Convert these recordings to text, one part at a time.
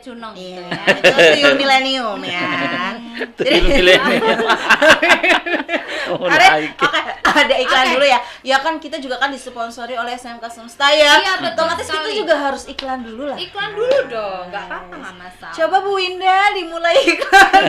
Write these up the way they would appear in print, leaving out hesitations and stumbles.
Cunong gitu Iya, ya. itu tuyul milenium ya. Tuyul milenium. Oke, ada iklan dulu ya. Ya kan kita juga kan disponsori oleh SMK Semesta ya. Iya, betul Otomatis kita sekali. juga harus iklan dulu lah. Iklan dulu dong, nggak apa-apa, nggak masalah. Coba Bu Winda dimulai iklan.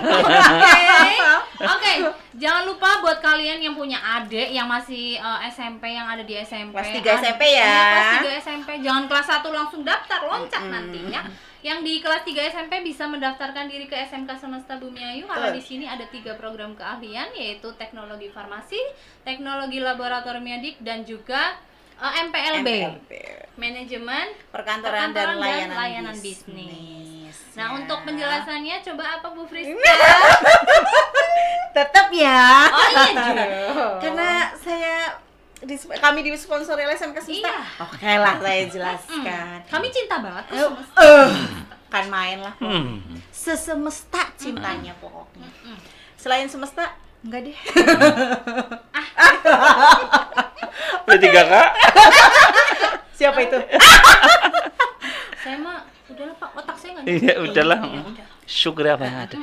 Oke, jangan lupa buat kalian yang punya adik yang masih SMP, yang ada di SMP. Kelas 3 SMP ya. Iya, kelas 3 SMP. Jangan kelas 1 langsung daftar, loncat nantinya. Yang di kelas 3 SMP bisa mendaftarkan diri ke SMK Semesta Bumi Ayu karena di sini ada 3 program keahlian, yaitu teknologi farmasi, teknologi laboratorium medik, dan juga MPLB. Manajemen Perkantoran dan layanan bisnis. Ya. Nah, untuk penjelasannya coba apa Bu Friska? Tetap ya. Oh iya juga. Karena kami disponsori oleh SMK Semesta. Iya. Oke lah, saya jelaskan. Kami cinta banget ke Ayo, semesta. kan main lah. Sesemesta cintanya pokoknya. Selain semesta, enggak deh. P3K. Siapa itu? Saya mah udahlah Pak, otak saya nggak Iya, nyampe. udahlah. Iya, udah. Syukur apa yang ada.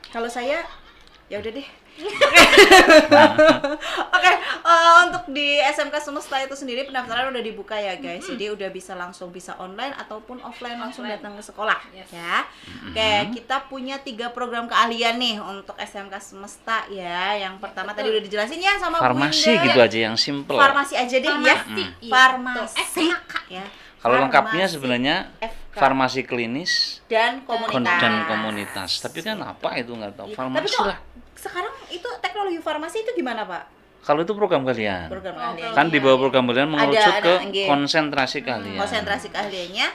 Kalau saya, ya udah deh. Oke, untuk di SMK Semesta itu sendiri pendaftaran udah dibuka ya guys. Jadi udah bisa online ataupun offline langsung datang ke sekolah. Yes. Ya. Oke, kita punya 3 program keahlian nih untuk SMK Semesta ya. Yang pertama tadi udah dijelasin ya sama Bu Farmasi Winda. gitu aja yang simple. Farmasi aja deh ya. Farmasi, iya, Farmasi FK. ya. Kalau lengkapnya Farmasi, sebenarnya FK, farmasi klinis dan komunitas. dan komunitas. Tapi kan apa itu nggak tahu. Tapi Farmasi kok lah. sekarang itu teknologi farmasi itu gimana Pak? Kalau itu program kalian. Program Oh, keahlian. Kan di bawah program kalian mengerucut Ada, ke nggih. konsentrasi kalian. Konsentrasi keahliannya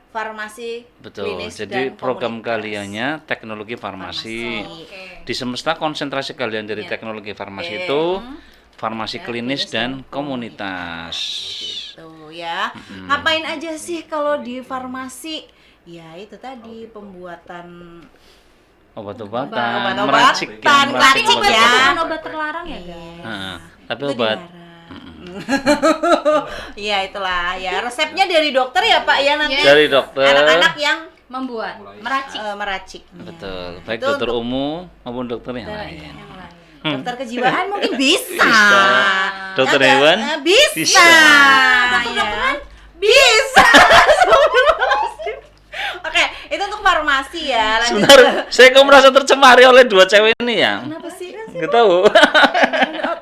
farmasi, Betul. klinis, Jadi dan program komunitas. kaliannya teknologi farmasi. Oke. Di semesta konsentrasi kalian dari teknologi farmasi Oke. itu farmasi Ya, klinis klinis dan dan komunitas. Tuh ya. Ngapain aja sih kalau di farmasi? Ya itu tadi pembuatan Obat-obatan, Obat-obatan, meracik, yang Tapi meracik obat ya. itu bukan obat terlarang ya, guys. Heeh. Tapi itu obat dilarang. Iya itulah ya. Resepnya dari dokter ya Pak ya nanti. Yes. dari dokter. Anak-anak yang Membuat, meracik. meracik. Betul. Baik Itu dokter untuk umum maupun dokter yang dokter lain. Yang lain. Dokter kejiwaan mungkin bisa. Dokter Ada- hewan bisa. bisa. Dokter-dokteran bisa. Oke, itu untuk farmasi ya. Lanjut. Sebentar, saya kok merasa tercemari oleh 2 cewek ini ya. Kenapa sih? Nggak tahu.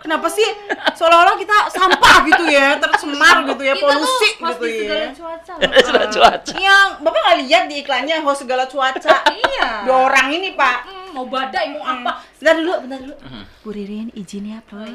Kenapa sih? Seolah-olah kita sampah gitu ya, tercemar gitu ya, Kita polusi tuh host gitu di segala ya. cuaca. Sudah cuaca. Yang Bapak nggak lihat di iklannya host segala cuaca. Iya. 2 orang ini Pak. Mau badai, mau apa? Bentar dulu. Bu Ririn izin ya, Pon.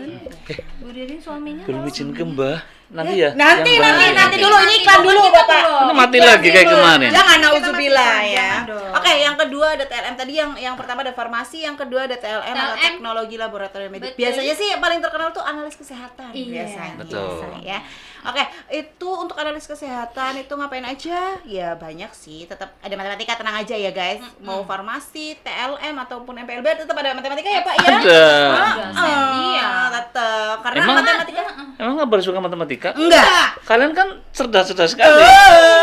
Bu Ririn suaminya Belum tahu. izin ke Mbah. Nanti ya. Nanti yang bahaya. nanti dulu ini iklan dulu Kita Bapak. belum. Ini mati lagi kayak kemarin. Jangan Kita nauzubillah masih ya. jangan dong. Oke, yang kedua ada TLM tadi yang pertama ada farmasi, yang kedua ada TLM atau TLM. teknologi laboratorium medik. Betul. Biasanya sih yang paling terkenal tuh analis kesehatan Iya. biasanya. Betul. Ya. Oke, itu untuk analis kesehatan itu ngapain aja? Ya banyak sih, tetap ada matematika, tenang aja ya guys. Mau farmasi, TLM ataupun MPLB tetap ada matematika ya Pak ya? Ada. Iya. Tetap. Karena Emang- matematika Emang nggak baru suka matematika? enggak. Kalian kan cerdas-cerdas sekali.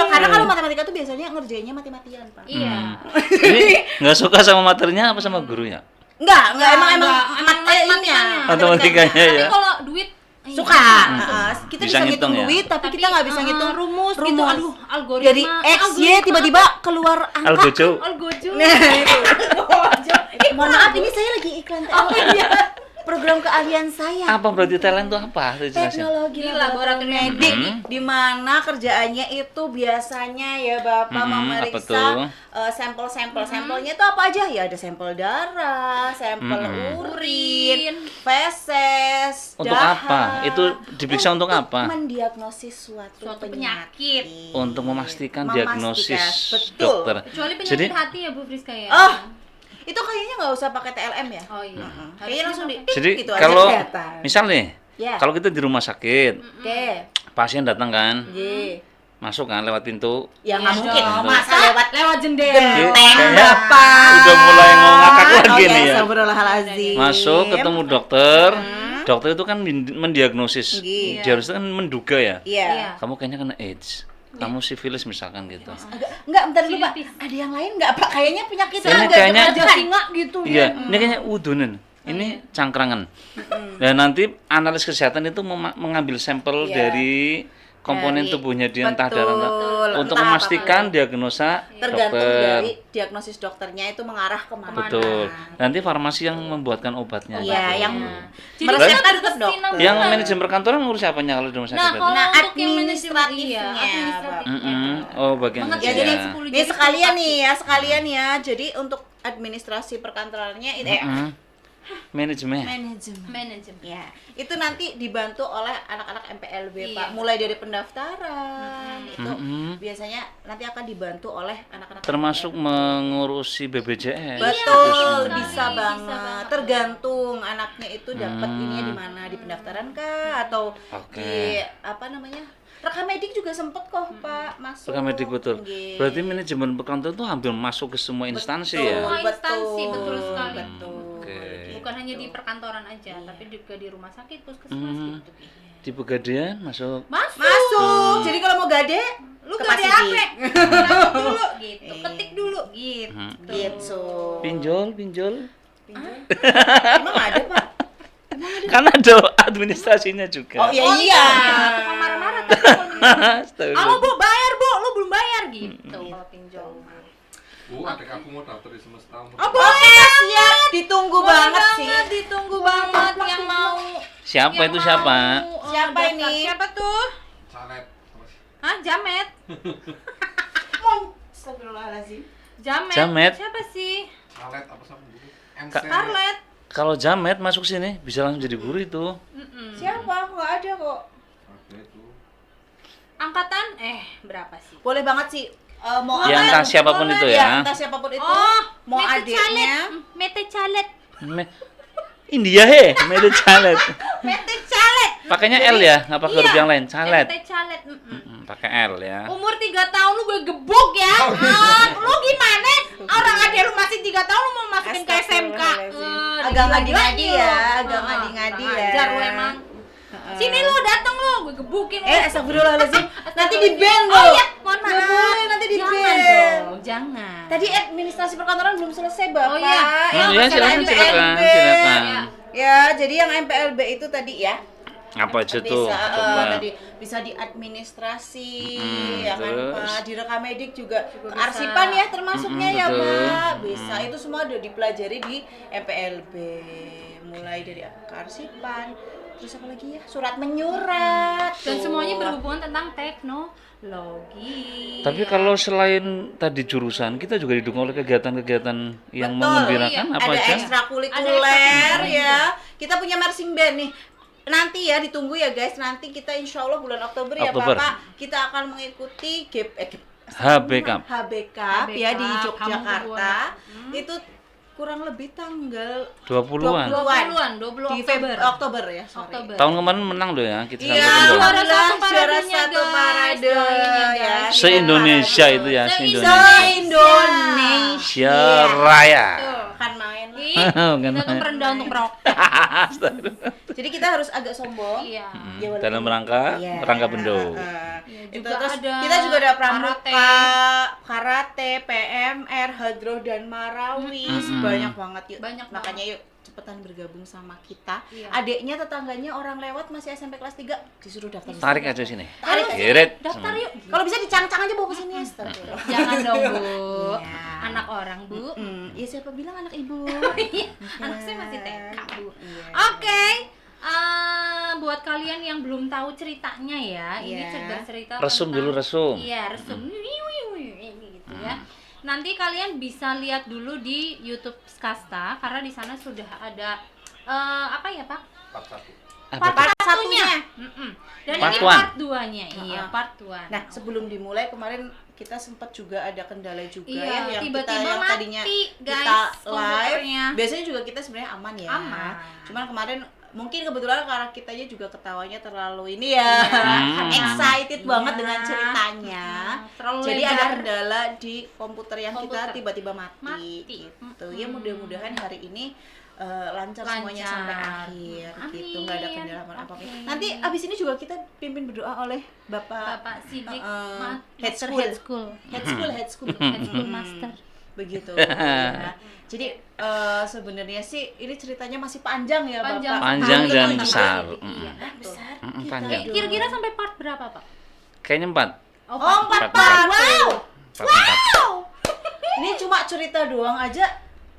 Karena kalau matematika tuh biasanya ngerjainnya mati-matian, Pak. Iya. Ini nggak suka sama materinya apa sama gurunya? Enggak, emang Enggak, matematikanya. Matematikanya Tapi ya. kalau duit Suka. Kita Bisa bisa ngitung ngitung ya? duit, tapi kita nggak bisa ngitung rumus gitu. Aduh, algoritma. Jadi X, Y tiba-tiba keluar angka. Algojo. Algojo. Nah, itu. Mohon maaf, ini saya lagi iklan TLM. Program keahlian saya. Apa berarti talent itu apa? Itu jelasin. Teknologi Di laboratorium laboratorium medik, medik. di mana kerjaannya itu biasanya ya Bapak Apa memeriksa tuh? sampel-sampel. Sampelnya itu apa aja? Ya ada sampel darah, sampel urin, feses, Untuk apa? Itu diperiksa untuk apa? Mendiagnosis suatu penyakit. Untuk memastikan Memastikan, diagnosis betul. dokter. Kecuali penyakit Jadi hati ya Bu Friska ya. Oh, itu kayaknya nggak usah pakai TLM ya? Oh iya. Kayaknya langsung di jadi gitu aja kalau kelihatan. misal nih, Ya. kalau kita di rumah sakit, Oke. pasien datang kan, Ye. masuk kan lewat pintu, Ya nggak Iya mungkin. dong. Masa lewat lewat jendela. Kayaknya genteng Bapak. udah mulai mau ngakak lagi nih ya. Astagfirullahaladzim. Masuk ketemu dokter, dokter itu kan mendiagnosis, Iya. dia harus kan menduga ya, Iya. kamu kayaknya kena AIDS. kamu sifilis misalkan gitu. Enggak, bentar dulu Pak. Filipis. Ada yang lain enggak Pak? Kayaknya penyakit Ini agak kayaknya- dekat singa gitu Iya, ya. ini kayaknya udunan. Ini cangkrangan. Dan nanti analis kesehatan itu mengambil sampel Iya. dari komponen Dari- tubuhnya dia entah betul. darah untuk Entah memastikan apa-apa. diagnosa Tergantung dokter. dari diagnosis dokternya itu mengarah kemana. Betul. Nanti farmasi yang membuatkan obatnya. Iya, yang Jadi meresepkan kita tetap dokter. berkesinambungan. Yang manajemen perkantoran ngurus apanya kalau di rumah sakit? Nah, berarti? kalau Nah, untuk yang manajemen administratifnya, administratifnya. Oh, bagian Mengerti Ya itu jadi, ya. 10 ini jadi sekalian 10 nih ya, sekalian ya. Jadi untuk administrasi perkantorannya itu Manajemen. manajemen. Ya, itu nanti dibantu oleh anak-anak MPLB Iya. Pak. Mulai dari pendaftaran itu Mm-mm. biasanya nanti akan dibantu oleh anak-anak Termasuk mengurusi BPJS. Betul, itu semua. bisa Bisa banget. banget. Tergantung anaknya itu dapat ininya di mana, di pendaftaran kah atau Oke. di apa namanya? Rekam medik juga sempet kok Pak masuk. Rekam medik betul. Nggih. Berarti manajemen perkantoran itu hampir masuk ke semua instansi Betul, ya. Semua instansi, betul sekali. Betul. Oke. Bukan hanya di perkantoran aja, tapi juga di rumah sakit, puskesmas Hmm. gitu. Di Pegadaian masuk. Masuk. Jadi kalau mau gade, Lu ke gak ada Pasigi. HP, ketik dulu gitu, ketik dulu gitu. Gitu. Pinjol. Emang ada Pak? Kan ada administrasinya juga. Oh iya Oh iya. tukang marah-marah tapi kalau gitu. Astaga. Halo Bu, bayar Bu, lu belum bayar gitu kalau pinjol. Bu, adik aku mau daftar di semesta. Oh boleh Siap, ditunggu Boleh banget sih. ditunggu banget yang mau. Siapa yang itu mau, siapa? Siapa daftar. ini? Siapa tuh? Calet. Hah, Jamet. Astagfirullahaladzim. Jamet. Jamet. Siapa sih? Calet apa sama dulu? MC. Scarlett. Kalau Jamet masuk sini bisa langsung jadi guru itu. Siapa? Nggak ada kok. Ada itu. Angkatan berapa sih? Boleh banget sih. Mau Ya apa- entah siapapun boleh. itu ya, ya. entah siapapun itu. Oh, mau Mete adiknya. Calet. Mete Calet. India Mede Calet. Mete Calet. Pakainya L ya, nggak pakai huruf yang lain. Calet. Mete Calet. Pakai L ya. Umur 3 tahun lu gue gebuk ya. Lu gimana? Orang ada lu masih 3 tahun lu mau masukin ke SMK. Agak ngadi-ngadi ya, agak ngadi-ngadi ya. Ajar lu emang. Sini lu datang lu, gue gebukin lu. Astagfirullahaladzim. Nanti di ban Oh loh. iya, mohon Nggak maaf. boleh, nanti di Jangan ban. dong, jangan. Tadi administrasi perkantoran belum selesai Bapak. Oh iya. Oh iya, masalah silakan, MPLB. silakan. Ya, jadi yang MPLB itu tadi ya. Apa aja tuh? Bisa Coba. tadi bisa di administrasi ya kan terus? Pak, di rekam medik juga kearsipan ya termasuknya ya betul. Pak. Bisa itu semua udah dipelajari di MPLB. Mulai dari kearsipan, terus apa lagi ya? Surat menyurat. Dan tuh. semuanya berhubungan tentang teknologi. Tapi kalau selain tadi jurusan, kita juga didukung oleh kegiatan-kegiatan yang Betul, menggembirakan iya. apa ada aja? ekstrakurikuler ya. Kita punya marching band nih. Nanti ya ditunggu ya guys. Nanti kita insya Allah bulan Oktober ya Oktober. Bapak. Kita akan mengikuti HBK. HBK ya di Kamu Yogyakarta. Itu kurang lebih tanggal 20-an. 20 di Oktober. Oktober ya, sorry. Oktober. Tahun kemarin menang loh ya, kita Iya, sampai dong. Juara alhamdulillah, satu juara paradenya, satu guys. parade Doain ya, ya. guys. Se-Indonesia itu ya, se-Indonesia. Se-Indonesia. Raya. Kan main lah. Ih, Kan kita tuh main. merendah untuk merokok. Jadi kita harus agak sombong. Iya. Ya, walaupun- Dalam rangka Iya. rangka bendo. Iya, Itu juga terus ada kita juga ada pramuka, karate. karate, PMR, hadroh dan marawis, banyak banget yuk. Banyak Makanya yuk cepetan bergabung sama kita. Iya. Adiknya tetangganya orang lewat masih SMP kelas 3 disuruh daftar. Tarik aja sini. Tarik aja. Girit. Daftar yuk. Kalau bisa dicang-cang aja bawa ke sini. Astagfirullah. Jangan dong, Bu. Iya. Anak orang, Bu. Ya siapa bilang anak ibu? Iya, anak saya masih TK, Bu. Iya. Oke. Buat kalian yang belum tahu ceritanya ya, ini Iya. bercerita Resum tentang- dulu, resum. Iya, resum. Ini gitu ya. Nanti kalian bisa lihat dulu di YouTube Skasta karena di sana sudah ada apa ya, Pak? Part 1. Part satunya. Dan Part ini one. part 2-nya. Iya, part 2. Nah, sebelum dimulai kemarin kita sempat juga ada kendala juga Iya, ya yang tiba-tiba kita yang mati, tadinya guys, kita live. komputernya. Biasanya juga kita sebenarnya aman ya. Aman. Cuman kemarin mungkin kebetulan karena kitanya juga ketawanya terlalu ini ya. Excited banget Iya. dengan ceritanya. Terlalu Jadi lebar. ada kendala di komputer yang Komputer. kita tiba-tiba mati, Mati. gitu. Ya mudah-mudahan hari ini lancar semuanya sampai Lancar. akhir Amin. gitu, nggak ada kendala apapun. Oke. Nanti abis ini juga kita pimpin berdoa oleh Bapak Sidik head Master school. Head School. head school Head School Master. begitu ya. Jadi sebenarnya sih ini ceritanya masih panjang ya Panjang. Bapak. Panjang Betul dan juga. besar. Iya, besar. Panjang. Kira-kira sampai part berapa, Pak? Kayaknya 4. Oh, Part 4 part. Wow. 4. Ini cuma cerita doang aja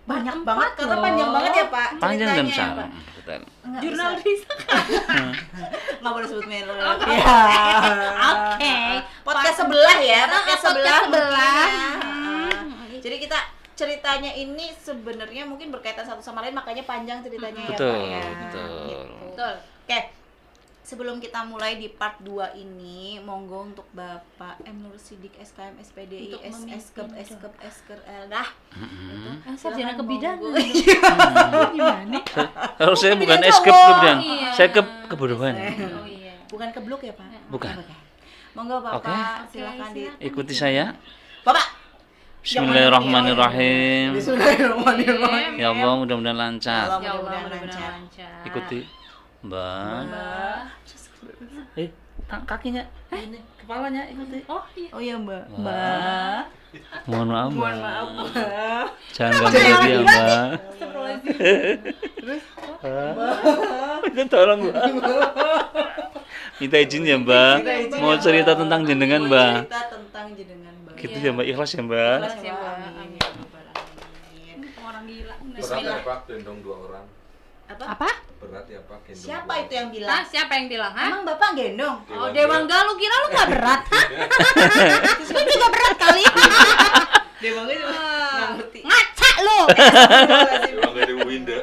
banyak Empat banget karena loh. panjang banget ya Pak. Panjang dan ceritanya besar. ya, Pak. Betul. Nggak Jurnalis. bisa. Nggak boleh sebut merek. Oke. Podcast sebelah ya, podcast sebelah. sebelah. mungkin ya. Jadi kita ceritanya ini sebenarnya mungkin berkaitan satu sama lain, makanya panjang ceritanya ya Betul, Pak ya. betul. Gitu. Betul. Oke. Sebelum kita mulai di part 2 ini, monggo untuk Bapak M. Nur Sidik SKM SPDI Untuk SSKEP memimpin SKEP SKER dah. Sarjana Silakan, kebidanan. monggo. Gimana? Kalau saya bukan Kebidanan escape cowok. kemudian, Iya. saya ke kebodohan. Oh iya. Bukan keblok ya Pak? Bukan. Monggo Bapak, Oke. silakan di Ikuti saya. Bapak. Bismillahirrahmanirrahim. Bismillahirrahmanirrahim. Ya Allah, mudah-mudahan lancar. Allah. Ya Allah, Mudah-mudahan mudah-mudahan lancar. lancar. Ikuti. Mbak. Mbak. Kakinya. Ini kepalanya ikuti. Oh iya. Oh iya Mbak. Mbak. Mohon maaf, Mbak. Mohon maaf Mbak. Jangan ganggu dia, Mbak. Minta tolong, Mbak. Minta izin ya, Mbak. Mau cerita tentang jenengan, Mau Mbak. cerita tentang jenengan Mbak. Gitu ya, Mbak. Ikhlas ya, Mbak. Ikhlas ya, Mbak. Amin. Amin. Orang gila. Berat ya Pak, gendong 2 orang. Apa? Berat ya Pak, gendong Siapa 2 itu yang Ah, bilang? siapa yang bilang, ha? Emang Bapak gendong? Oh, Dewangga, lu kira lu gak berat, ha? Lu juga berat kali. Dewangga juga nggak ngerti. Ngaca lu. Orang dari Winda.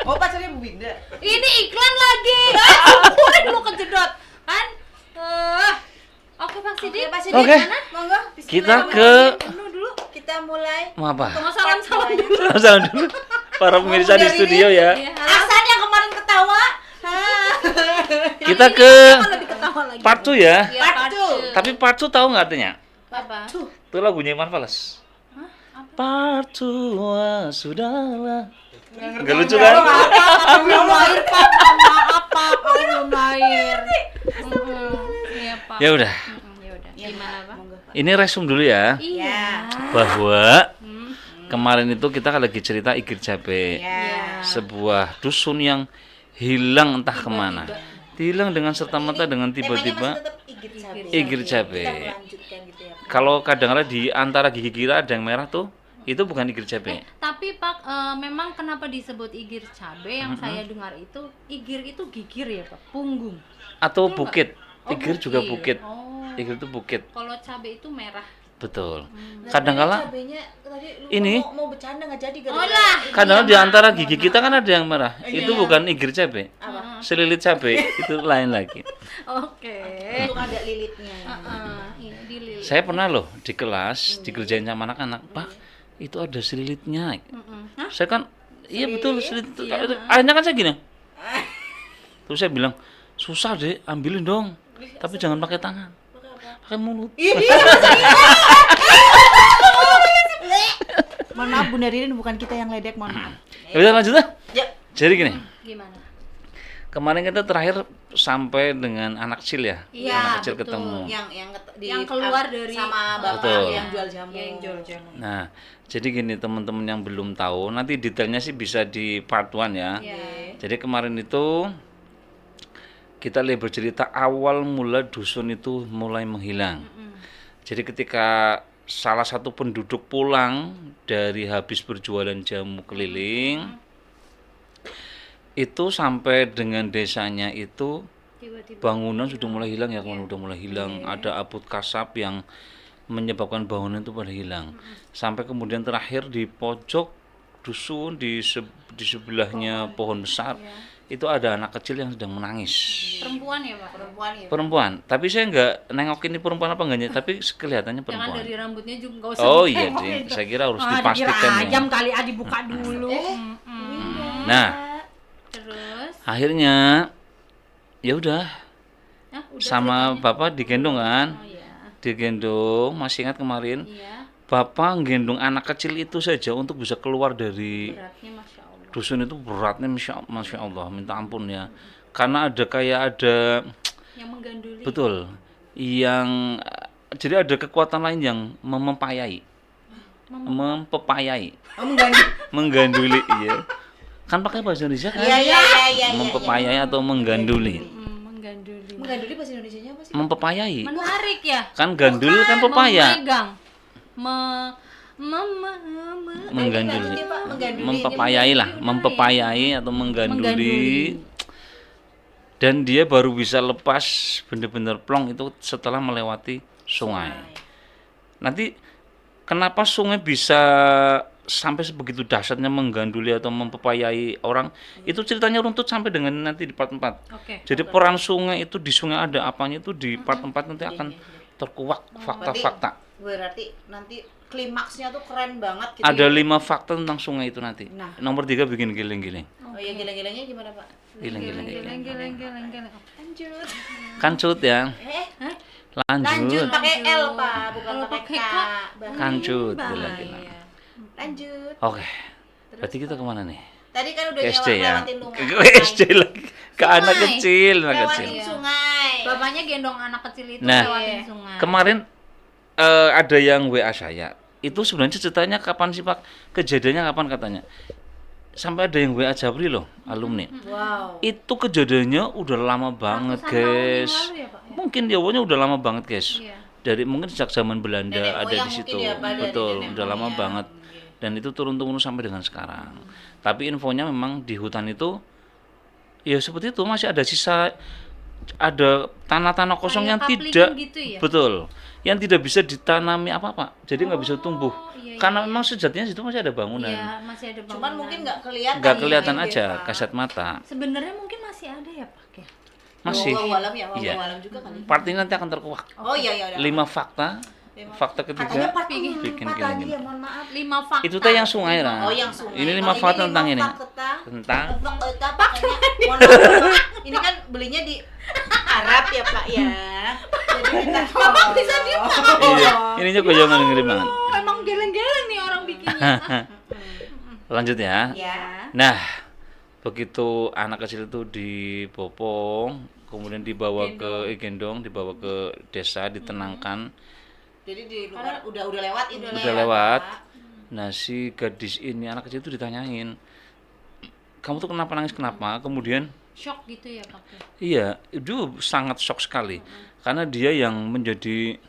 Oh pacarnya Bu Binda. Ini iklan lagi. Ampun, lu kejedot. Kan? Oke, Pak Sidik. Pak Sidik, Oke. mana? Monggo. Kita Dulu dulu. Kita mulai. mau apa? Mau salam-salam Mulai. dulu. Salam dulu. Para pemirsa di studio ya. Iya, halo. Aksan yang kemarin ketawa. Hah. Kita ke Lebih ketawa lagi. part 2 ya. Iya, Part part two. two. Tapi part 2 tahu nggak artinya? Apa? Itu lagunya Iwan Fals. Hah? Apa? Part 2 sudahlah. Enggak lucu kan? Belum lahir, Pak. Maaf, Pak. Belum lahir. Iya, Pak. Ya udah. Ya udah. Gimana, Pak? Monggo, Pak. Ini resum dulu ya. Iya. Bahwa Hmm. kemarin itu kita lagi cerita Igir Jabe. Ya. Sebuah dusun yang hilang entah kemana. Hilang dengan serta-merta dengan tiba-tiba. Temanya masih tetap Igir Jabe. Igir Jabe. Kita melanjutkan gitu ya Pak. Kalau kadang-kadang di antara gigi kita ada yang merah tuh, itu bukan Igir Jabe. Tapi Pak, memang kenapa disebut igir cabe? Yang saya dengar itu igir itu gigir ya Pak, punggung. Atau Betul bukit. Oh, Igir juga bukit. Oh. Igir itu bukit. Kalau cabe itu merah. Betul. Nah, Kadang-kala cabenya tadi lu ini- mau bercanda nggak jadi Oh lah. kadang di antara gigi kita kan ada yang merah. Iya. Itu bukan Igir Jabe. apa? Selilit cabe itu lain lagi. Oke. Untuk ada lilitnya. Iya, dililit. Saya pernah loh di kelas dikerjain sama anak-anak, Pak, itu ada selilitnya. Hah? Saya kan, iya betul selilit. Iya. Akhirnya kan saya gini. Terus saya bilang, susah deh, ambilin dong. Tapi jangan pakai tangan, pakai mulut. Mohon maaf Bunda Ririn, bukan kita yang ledek, mohon maaf. Ya udah lanjut lah. Ya. Jadi gini, Gimana? kemarin kita terakhir sampai dengan anak kecil ya. Iya, Anak kecil betul. ketemu. Yang keluar dari- sama bapak Betul. yang jual jamu. Ya, yang jual jamu. Nah, jadi gini teman-teman yang belum tahu, nanti detailnya sih bisa di part 1 ya. Iya. Jadi kemarin itu kita lihat bercerita awal mula dusun itu mulai menghilang. Jadi ketika salah satu penduduk pulang dari habis berjualan jamu keliling, itu sampai dengan desanya itu Tiba-tiba. bangunan sudah mulai hilang ya, sudah mulai hilang. Ada abut kasab yang menyebabkan bangunan itu pada hilang. Sampai kemudian terakhir di pojok dusun di sebelahnya pohon besar itu ada anak kecil yang sedang menangis. Perempuan ya Pak? Perempuan ya. Perempuan, tapi saya nggak nengok ini perempuan apa enggaknya, tapi kelihatannya Jangan perempuan. dari rambutnya juga nggak usah. Oh iya, ditengok Ding. itu. Saya kira harus Ah, dipastikan dikira ya. ayam kali dibuka dulu. Nah, Terus? akhirnya ya udah Nah, udah sama ceritanya. bapak digendong kan, Oh iya. digendong. Masih ingat kemarin, Iya. bapak gendong anak kecil itu saja untuk bisa keluar dari Beratnya Masya Allah. dusun itu beratnya masya Allah, minta ampun ya. Karena ada Yang mengganduli. betul, yang jadi ada kekuatan lain yang mempepayai, mengganduli, iya. Kan pakai bahasa Indonesia kan? Iya. Mempepayai atau mengganduli. Mengganduli. Mengganduli bahasa Indonesianya apa sih? Mempepayai. Menarik ya. Kan gandul kan pepaya. Memegang. Mengganduli. Mengganduli. Mempepayai lah, mempepayai atau mengganduli. Dan dia baru bisa lepas benar-benar plong itu setelah melewati sungai. Nanti kenapa sungai bisa sampai sebegitu dahsyatnya mengganduli atau mempepayai orang? Itu ceritanya runtut sampai dengan nanti di part 4. Oke. Jadi peran sungai itu di sungai ada apanya itu di part 4 nanti akan terkuak fakta-fakta. Berarti nanti klimaksnya tuh keren banget gitu. Ada 5 fakta tentang sungai itu nanti. Nah. Nomor 3 bikin giling-giling. Oh iya, gila-gilanya gimana, Pak? Giling-giling. Geleng. Lanjut. Kancut ya. Lanjut Lanjut. pakai L, Pak, bukan Kalau pakai pakai K. K. Kancut. Bahaya. Giling-giling. Lanjut. Oke. Berarti kita kemana nih? Tadi kan udah Ke SD ya. lewatin sungai. Ke SD lagi. Ke anak kecil, anak kecil. Lewatin sungai. Bapaknya gendong anak kecil itu Nah, lewatin sungai. Kemarin ada yang WA saya. Itu sebenarnya ceritanya kapan sih Pak? Kejadiannya kapan katanya? Sampai ada yang WA Jabri loh, alumni. Wow. Itu kejadiannya udah lama banget, Ratusan tahun yang guys. lalu ya, Pak, ya? Mungkin jawabannya udah lama banget, guys. Iya. Dari mungkin sejak zaman Belanda Nenek ada moyang di situ. mungkin ya, Pak, dari Betul, nenek udah lama moyang. banget. Dan itu turun-temurun sampai dengan sekarang. Tapi infonya memang di hutan itu ya seperti itu, masih ada sisa, ada tanah-tanah kosong Kayak yang kapling tidak gitu ya? betul, yang tidak bisa ditanami apa-apa, jadi nggak bisa tumbuh. iya, Karena memang sejatinya situ masih ada bangunan, Iya, masih ada bangunan. Cuman mungkin nggak kelihatan. nggak ya, kelihatan ini, aja Pak. kasat mata. Sebenarnya mungkin masih ada ya, Pak ya? Masih. Wallahu alam ya, Iya. wallahu alam juga kali. Part ini nanti akan terkuak. Oh iya. 5 fakta. Fakta Katanya ketiga part bikin bikin empat lagi gini. ya, mohon maaf. 5 fakta. Itu teh yang sungai lah. Oh, yang sungai. Ini 5 Kalau fakta lima tentang ini. fakta Tentang Mohon maaf, ini kan belinya di Arab ya, Pak ya. Jadi kita Bapak bisa diem. iya, ininya goyongan ngeri banget. Oh, emang geleng-geleng nih orang bikinnya. Lanjut ya. ya. Nah, begitu anak kecil itu dibopong, kemudian dibawa ke gendong, dibawa ke desa, ditenangkan, Jadi di luar udah lewat ini. udah lewat. Nah, si gadis ini, anak kecil itu ditanyain, kamu tuh kenapa nangis, kenapa? Kemudian, Shock gitu ya, Pak ya? iya, itu sangat shock sekali, karena dia yang menjadi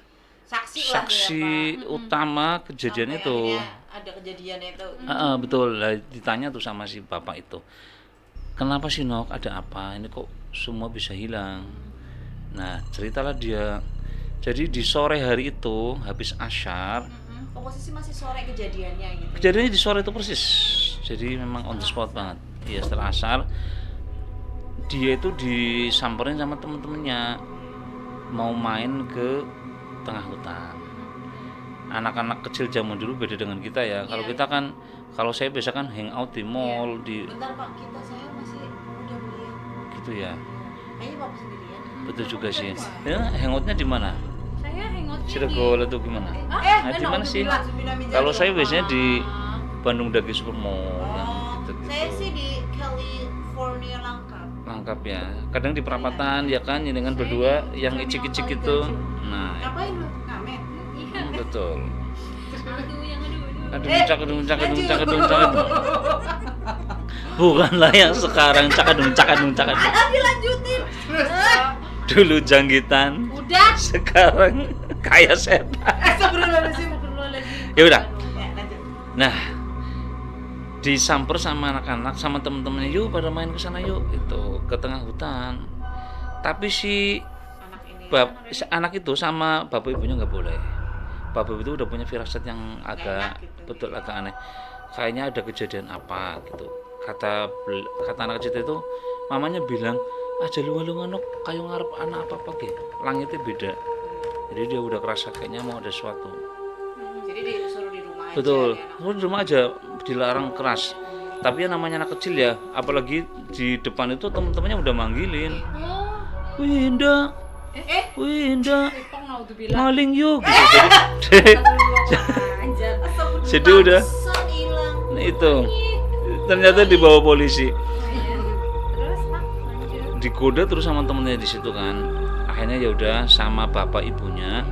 Saksi lah saksi ya, Pak. utama kejadian Sampai itu. akhirnya ada kejadian itu. Betul, lah, ditanya tuh sama si bapak itu, kenapa sih Nok, ada apa, ini kok semua bisa hilang. Nah, ceritalah dia, jadi di sore hari itu habis asyar, Posisi masih sore kejadiannya gitu. kejadiannya di sore itu persis, jadi memang on the spot banget. Ya, setelah asyar dia itu disamperin sama temen-temennya mau main ke tengah hutan. Anak-anak kecil zaman dulu beda dengan kita ya. Kalau kita kan, kalau saya biasa kan hangout di mall, di Bentar Pak, saya masih udah beli. gitu ya. Kayaknya Bapak sendirian. Betul juga sih. Ya, hangoutnya di mana? Saya hangoutnya Ciregol atau gimana? Nah, di mana sih? Kalau saya biasanya di Bandung Dagi Supermall yang gitu-gitu. Saya sih di California Lengkap ya. Kadang di perapatan ya kan, dengan berdua yang icik-icik itu. Nah, Ngapain lu? Ngamen. Iya. betul. Aduh, yang aduh. Aduh. Bukanlah yang sekarang cakadung. Dilanjutin. Dulu janggitan, Udah. sekarang kayak setan. Astagfirullahaladzim. Ya udah. Ya, lanjut. Nah, disamper sama anak-anak, sama temen-temennya, yuk pada main ke sana yuk, itu ke tengah hutan. Tapi si anak itu sama bapak ibunya nggak boleh. Bapak itu udah punya firasat yang agak betul agak aneh. Kayaknya ada kejadian apa gitu. Kata anak kecil itu, mamanya bilang, aja lunga-lunga Nok, kayu ngarep anak apa gitu. Langitnya beda. Jadi dia udah kerasa kayaknya mau ada sesuatu. Jadi disuruh di rumah aja. Betul, ya, di rumah aja, dilarang keras. Tapi yang namanya anak kecil ya, apalagi di depan itu temen-temennya udah manggilin. Oh. Winda, Winda, Ipong naudzubillah. maling yuk. Gitu. Jadi udah, Son hilang. nah itu. Ternyata dibawa polisi. Terus Pak, lanjut. Digoda terus sama temennya di situ kan. Akhirnya ya udah sama bapak ibunya,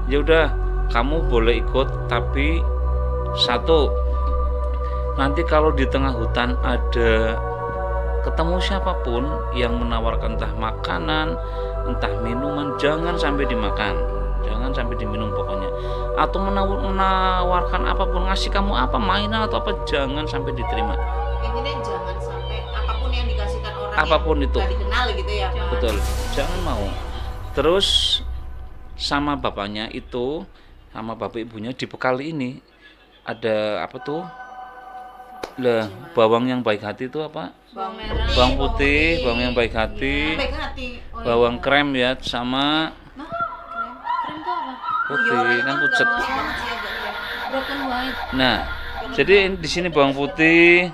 ya udah kamu boleh ikut, tapi satu, nanti kalau di tengah hutan ada ketemu siapapun yang menawarkan entah makanan, entah minuman, jangan sampai dimakan, jangan sampai diminum pokoknya. Atau menawarkan apapun, ngasih kamu apa, mainan atau apa, jangan sampai diterima. Intinya jangan sampai apapun yang dikasihkan orang Apapun yang itu. nggak dikenal gitu ya, Pak. Betul, jangan mau. Terus sama bapaknya itu, sama bapak ibunya dibekali ini ada apa tuh? Lah, bawang yang baik hati itu apa? Bawang merah. Bawang putih, bawang yang baik hati, Baik hati. bawang krem ya, sama Nah, krem tuh apa? putih kan pucet. Banget sih agak ya. Broken white. Nah, jadi di sini bawang putih,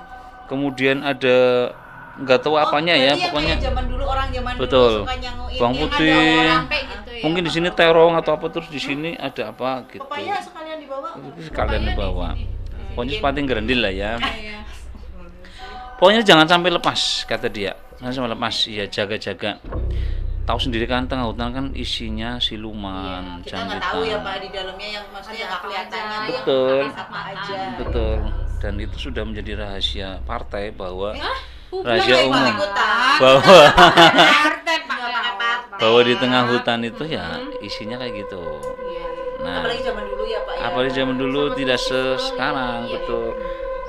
kemudian ada nggak tahu apanya ya, Berarti yang pokoknya kayak zaman dulu orang zaman betul. dulu suka nyanguin Bawang yang putih. ada orang Sampai gitu ya. mungkin di sini terong atau apa, terus di sini ada apa gitu. pepaya sekalian dibawa. Itu sekalian dibawa. Pokoknya sepating gerendil lah ya. Iya. Pokoknya jangan sampai lepas, kata dia. Jangan sampai lepas, ya jaga-jaga. Tahu sendiri kan tengah hutan kan isinya siluman, Kita nggak tahu ya jambutan. Pak di dalamnya yang maksudnya nggak Ada kelihatannya apa tuh yang Betul. apa aja. Betul. Dan itu sudah menjadi rahasia partai bahwa Publik rahasia Nggak umum ikut-ikutan. bahwa Partai Pak. Nggak pakai partai. bahwa di tengah hutan itu ya isinya kayak gitu. Iya. Nah, Apalagi zaman dulu ya Pak ya. apalagi zaman dulu tidak sekarang, betul.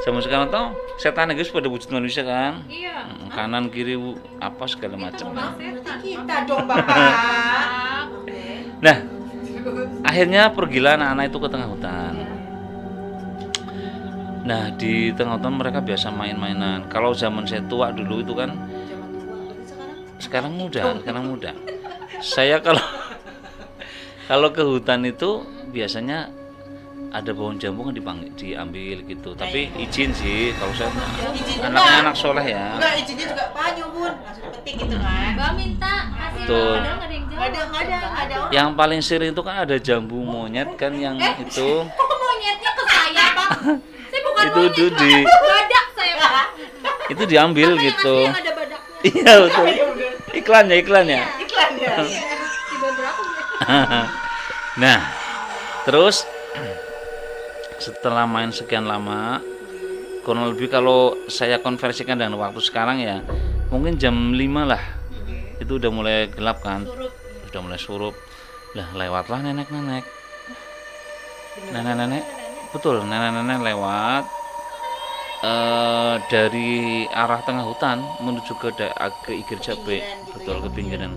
Zaman sekarang tuh setan guys pada wujud manusia kan. Iya. Kanan kiri apa segala macam. Berarti kita dong Bapak. Nah, akhirnya pergilah anak-anak itu ke tengah hutan. Nah, di tengah hutan mereka biasa main-mainan. Kalau zaman saya tua dulu itu kan, Zaman tua. Berarti sekarang muda. Saya kalau kalau ke hutan itu biasanya ada pohon jambu kan diambil gitu. Tapi izin sih kalau saya anaknya anak soleh ya. Enggak, izinnya juga panyu Bun. Langsung dipetik gitu kan. Mbak minta kasih Betul. padahal nggak ada yang jawab. Nggak ada orang. Yang paling sering itu kan ada jambu monyet kan yang itu. Kok monyetnya ke saya, Pak? Saya bukan Itu monyet, tuh Pak. di- Badak saya, Pak. Itu diambil Apa gitu. yang asli yang ada badaknya? Iya betul. Iklannya. Iklan ya. Di beberapa ya. Nah, terus setelah main sekian lama, kurang lebih kalau saya konversikan dengan waktu sekarang ya, mungkin jam 5 lah. Itu udah mulai gelap kan. Sudah mulai surup. Lah lewatlah nenek-nenek. Nenek-nenek, betul, nenek-nenek lewat dari arah tengah hutan menuju ke Igir Jabe, betul, ke pinggiran.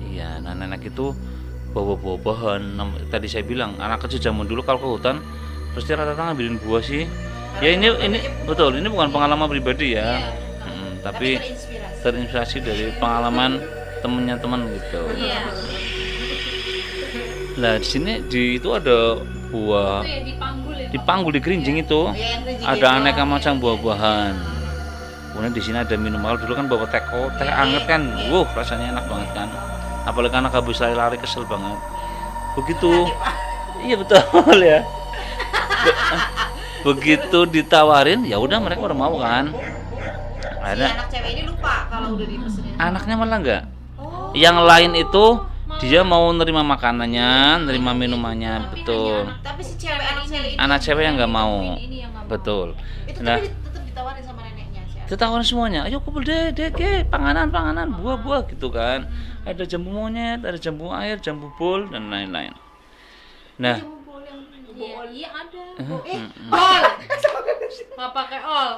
Iya, nah nenek itu bawa bahan. Tadi saya bilang anak kecil zaman dulu kalau ke hutan pasti rata-rata ngambilin buah sih. Ya ini betul, ini bukan pengalaman pribadi ya. Tapi terinspirasi dari pengalaman temennya teman gitu. Iya. Nah di sini itu ada buah Itu ya dipanggul ya. dipanggul di gerinjing itu. yang gerinjing Ada aneka macam buah-buahan. Kemudian di sini ada minuman. Dulu kan bawa teh anget kan, rasanya enak banget kan. Apalagi anak habis lari-lari kesel banget. Begitu, iya betul ya. Begitu ditawarin, ya udah mereka udah mau kan. Si Ada anak cewek ini lupa kalau udah dipesenin. anaknya malah enggak. Yang lain itu dia mau nerima makanannya, nerima minumannya, betul. Tapi si cewek anak cewek ini Anak cewek yang nggak mau, Ini yang nggak mau. betul. itu Nah, tapi tetap ditawarin sama neneknya si anak. ditawarin semuanya, ayo kumpul deh, panganan, buah-buah gitu kan. Ada jambu monyet, ada jambu air, jambu bol dan lain-lain. Nah, Iya ada. Bol. Nggak pakai ol.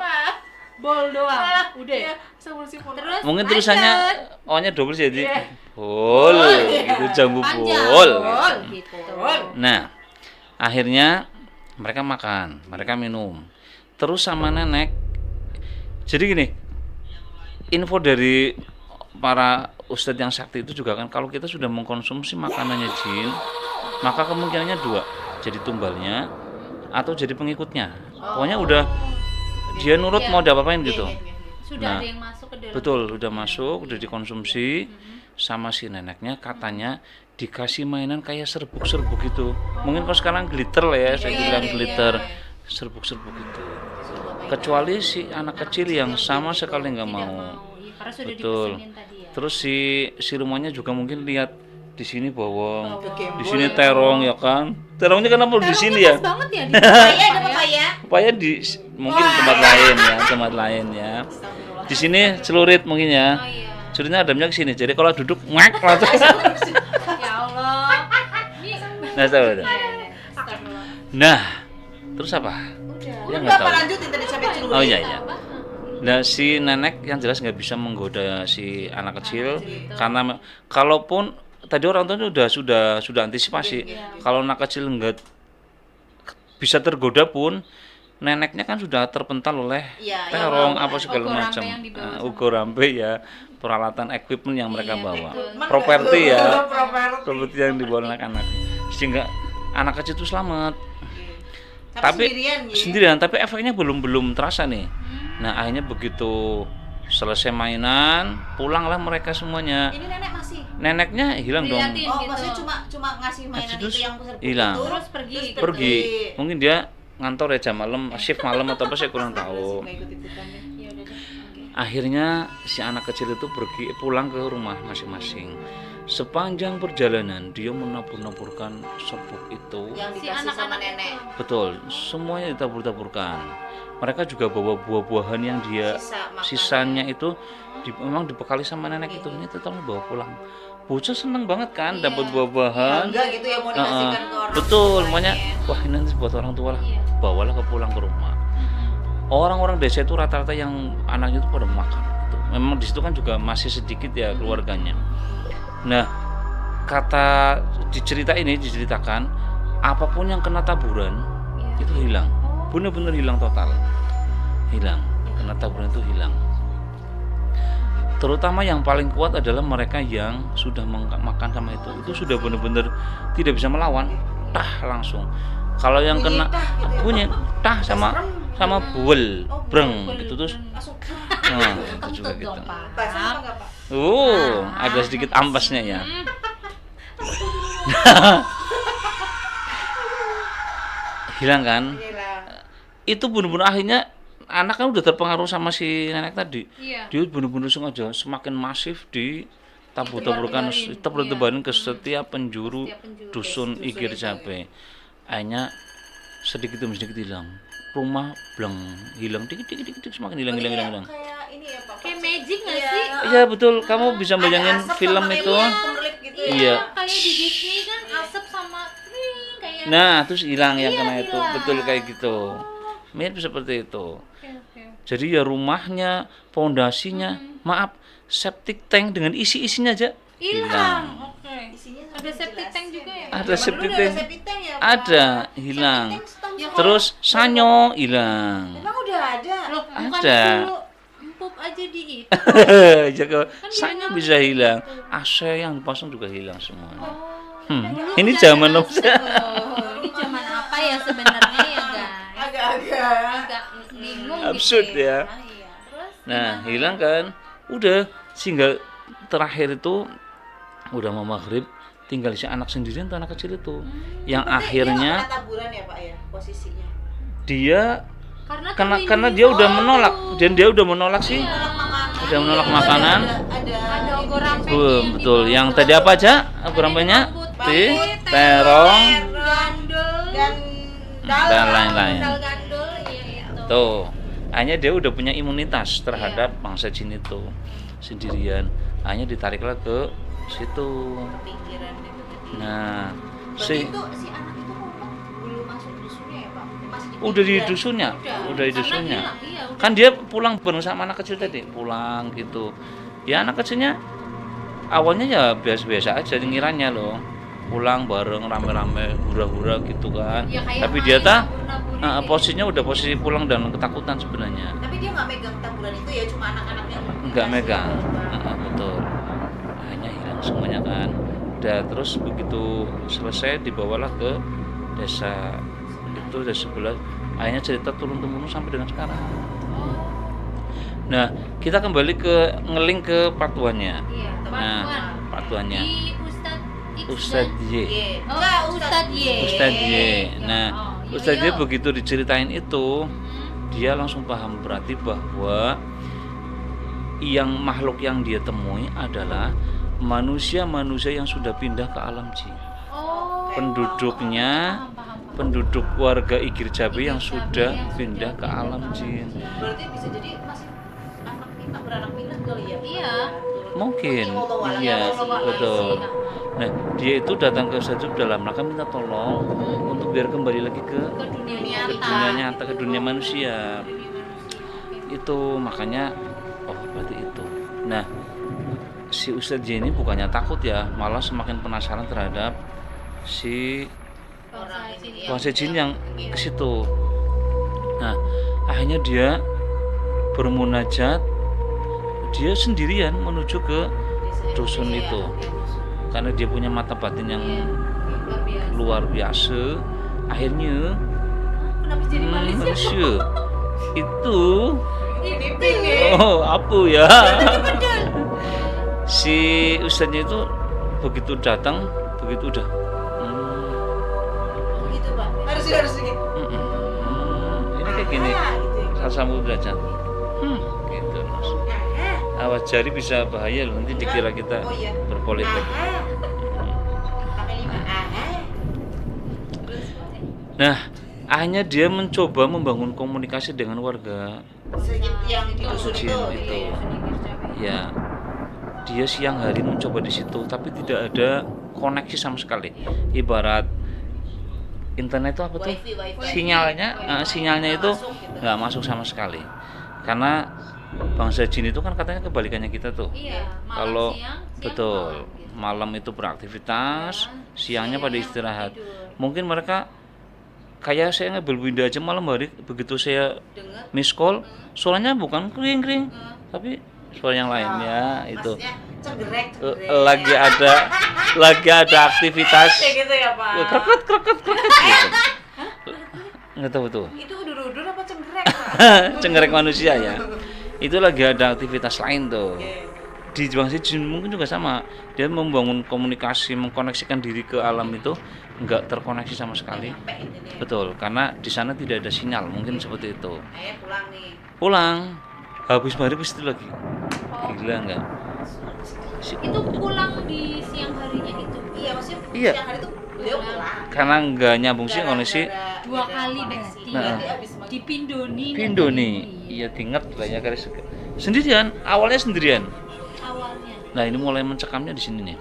Bol doang. Udah. Terus mungkin tulisannya O-nya double jadi Iya. bol, gitu jambu panjang. bol. Gitu. Nah, akhirnya mereka makan, mereka minum. Terus sama nenek. Jadi gini, info dari para ustadz yang sakti itu juga kan, kalau kita sudah mengkonsumsi makanannya jin, maka kemungkinannya dua, jadi tumbalnya atau jadi pengikutnya. Pokoknya udah dia nurut mau diapa-apain gitu. Sudah Nah, ada yang masuk ke dalam. Betul, udah masuk, udah dikonsumsi sama si neneknya, katanya dikasih mainan kayak serbuk-serbuk gitu. Mungkin kalau sekarang glitter lah ya, saya bilang glitter. serbuk-serbuk itu. Kecuali si anak kecil yang sama sekali nggak Tidak mau. iya, karena sudah Betul. dipesenin tadi ya. Terus si rumahnya juga mungkin lihat di sini bawang, Gembul di sini ya. terong ya kan. Terongnya kenapa di sini ya? Pas banget ya di Papaya ada papaya. Papaya di mungkin tempat lain ya, tempat lain ya. Di sini celurit mungkin ya. Oh iya. Celuritnya adamnya ke sini. Jadi kalau duduk ngek langsung. Ya Allah. Ini Nah, tahu. Astagfirullah. Nah, terus apa? Ya, Udah nggak apa tahu. lanjutin tadi sampai celurit. Oh iya iya. Nah, si nenek yang jelas nggak bisa menggoda si anak kecil karena kalaupun tadi orang tua sudah antisipasi. Kalau anak kecil nggak bisa tergoda pun neneknya kan sudah terpental oleh Iya, terong iya, apa segala ugo rampe macam. yang dibawa sama- Ugo rampe ya, peralatan equipment yang mereka Iya, bawa. betul. Properti ya. Properti. Properti yang dibawa anak-anak. Sehingga anak kecil itu selamat. Tapi sendirian ya. Sendirian, tapi efeknya belum terasa nih. Nah, akhirnya begitu selesai mainan, pulanglah mereka semuanya. Ini nenek masih. Neneknya hilang dong. Diliatin. Oh, Gitu. maksudnya cuma ngasih mainan Terus itu yang serbuk hilang. itu. Terus pergi. Pergi. Mungkin dia ngantor ya jam malam, shift malam atau apa saya kurang tahu. Nggak ikut-ikutan deh. Ya udah deh. Oke. Akhirnya si anak kecil itu pergi pulang ke rumah masing-masing. Sepanjang perjalanan dia menabur-naburkan serbuk itu. Yang Si dikasih sama anak-anak nenek. itu. Betul, semuanya ditabur-taburkan. Mereka juga bawa buah-buahan yang dia Sisa makanan. sisanya itu memang dibekali sama nenek itu. Ini tetap bawa pulang. Bocah seneng banget kan dapat buah-buahan. Enggak gitu ya mau dikasihkan ke orang. Betul, tuanya. makanya wah ini nanti buat orang tua lah. Iya. Bawalah ke pulang ke rumah. Orang-orang desa itu rata-rata yang anaknya itu pada makan gitu. Memang di situ kan juga masih sedikit ya keluarganya. Nah, kata diceritakan apapun yang kena taburan Iya. itu hilang. Benar-benar hilang total. Hilang. Kena taburan itu hilang. Terutama yang paling kuat adalah mereka yang sudah makan sama itu sudah benar-benar tidak bisa melawan, tah langsung. Kalau yang kena bunyi tah sama buel, breng gitu terus. Masuk. Nah, itu juga Kentut gitu. dong, Pak. Bahasa apa enggak, Pak? Ada sedikit ampasnya ya. Hilang kan? Gila. Itu benar-benar akhirnya anak kan udah terpengaruh sama si nenek tadi. Iya. Dia benar-benar sengaja semakin masif di tabur-taburkan Ditebar-tebarin. tebar-tebarin ke setiap penjuru Setiap penjuru. dusun Igir Cabe. Akhirnya sedikit demi sedikit hilang. Rumah bleng hilang dikit semakin hilang. Kayak ini ya, Pak. Kayak magic nggak Iya. sih? Iya betul, kamu bisa Ada bayangin asap film sama itu. kayak kemelit gitu ya. Iya. Kayak di Disney kan asap sama kayak. Nah, terus hilang yang Iya, kena itu. hilang. Betul kayak gitu. Mirip seperti itu. Oke, oke. Jadi ya rumahnya, pondasinya, maaf, septic tank dengan isi-isinya aja Hilang. Oke. Isinya Ada septic tank juga ya? Ada Zaman septic dulu udah tank. ada septic tank ya, Pak? Ada, hilang. Septic tank setahun Ya, sekali. Terus sanyo hilang. Emang udah ada. Loh, bukan Ada. dulu empuk aja di itu. Jaga sanyo bisa hilang. AC yang dipasang juga hilang semua. Ini zaman Oh, ini zaman apa ya sebenarnya ya, guys? Agak-agak. Agak bingung Absurd gitu ya. Iya. Terus Nah, hilang kan? Udah, sehingga terakhir itu udah mau maghrib, tinggal si anak sendirian tuh anak kecil itu. Yang Berarti akhirnya dia nggak kena taburan ya, Pak ya, posisinya. dia karena karena dia udah menolak dan dia udah menolak sih. Makanan. Udah menolak makanan. ada ogor rampe Betul. Yang tadi apa aja? Rampenya? Terong dan lain-lain. gandul iya itu. Tuh. Hanya dia udah punya imunitas terhadap bangsa jin itu sendirian. Hanya ditariklah ke situ. Pikiran itu tadi. Nah, Berarti si itu si anak itu ngomong belum masuk dusunnya ya, Pak? Masih di udah di pinggiran. dusunnya, udah di Karena dusunnya. hilang, iya, udah. Kan dia pulang bareng sama anak kecil tadi, pulang gitu. Ya anak kecilnya awalnya ya biasa-biasa aja ngiranya loh. Pulang bareng rame-rame hura-hura gitu kan. Ya, kayak Tapi main dia nabur-naburin gitu. posisinya udah posisi pulang dan ketakutan sebenarnya. Tapi dia nggak megang taburan itu ya, cuma anak-anaknya. Enggak dikasih megang. apa. Betul. Akhirnya hilang semuanya kan. Udah terus begitu selesai dibawalah ke desa itu desa sebelah. Akhirnya cerita turun-temurun sampai dengan sekarang. Nah, kita kembali ke ngeling ke patuannya. Iya, Nah, Patuan. patuannya Di Ustadz Ustadz Y. Iya. Oh, Ustadz Y. Ustadz Y. Ya, Nah, oh, Ustaznya begitu diceritain itu, dia langsung paham berarti bahwa yang makhluk yang dia temui adalah manusia-manusia yang sudah pindah ke alam jin. Oh. Penduduknya, penduduk warga Igir Jabe yang sudah pindah ke alam jin. Berarti bisa jadi masih beranak pinak kali ya? Iya. Mungkin, Allah iya, alam. betul. Nah, dia itu datang ke Ustaz dalam rangka minta tolong untuk biar kembali lagi ke Ke dunia ke nyata. dunia nyata, ke dunia manusia. Itu makanya, oh berarti itu. Nah, si Ustadz ini bukannya takut ya, malah semakin penasaran terhadap si Orang ini bangsa jin yang ke situ. Nah, akhirnya dia bermunajat, dia sendirian menuju ke dusun itu. Karena dia punya mata batin yang luar biasa. Akhirnya Kenapa jadi Malaysia? manusia itu ini ping apa ya? Si ustadznya itu begitu datang, begitu udah gitu Pak. Harus gitu. ini kayak gini, gitu. rasamu derajat gitu Mas. Awas jari bisa bahaya loh, nanti dikira kita Oh, iya. berpolitik. Pakai 5. Nah, akhirnya dia mencoba membangun komunikasi dengan warga Yang di dusun jin itu. Ya, dia siang hari mencoba di situ, tapi tidak ada koneksi sama sekali. Ibarat internet itu apa tuh? Wifi. Sinyalnya itu nggak masuk sama sekali. Karena bangsa jin itu kan katanya kebalikannya kita tuh. Iya, malam Kalau siang betul, malam gitu. malam itu beraktivitas, siangnya pada siangnya istirahat. tidur. Mungkin mereka kayak saya ngambil window aja malam hari, begitu saya Dengar. miss call, suaranya bukan kring-kring, tapi suara yang lain ya itu. Maksudnya cenggerek. Lagi ada aktivitas Kayak gitu ya Pak. kreket gitu. Nggak tahu tuh. Itu udur-udur apa cenggerek Pak? Cenggerek manusia ya. Itu lagi ada aktivitas lain tuh. Di bangsa jin mungkin juga sama. Dia membangun komunikasi, mengkoneksikan diri ke alam itu nggak terkoneksi sama sekali. Betul, karena di sana tidak ada sinyal, mungkin seperti itu. Ayah pulang nih. Pulang, habis maghrib itu lagi. Gila nggak? Itu pulang di siang harinya itu. Iya maksudnya Iya. siang hari itu beliau pulang. Karena nggak nyambung sih kondisi. Dua kali berarti. Nah. Di Pindoni. Pindo nih, iya tingkat banyak kali sendirian. Awalnya sendirian. Awalnya. Nah ini mulai mencekamnya di sini nih.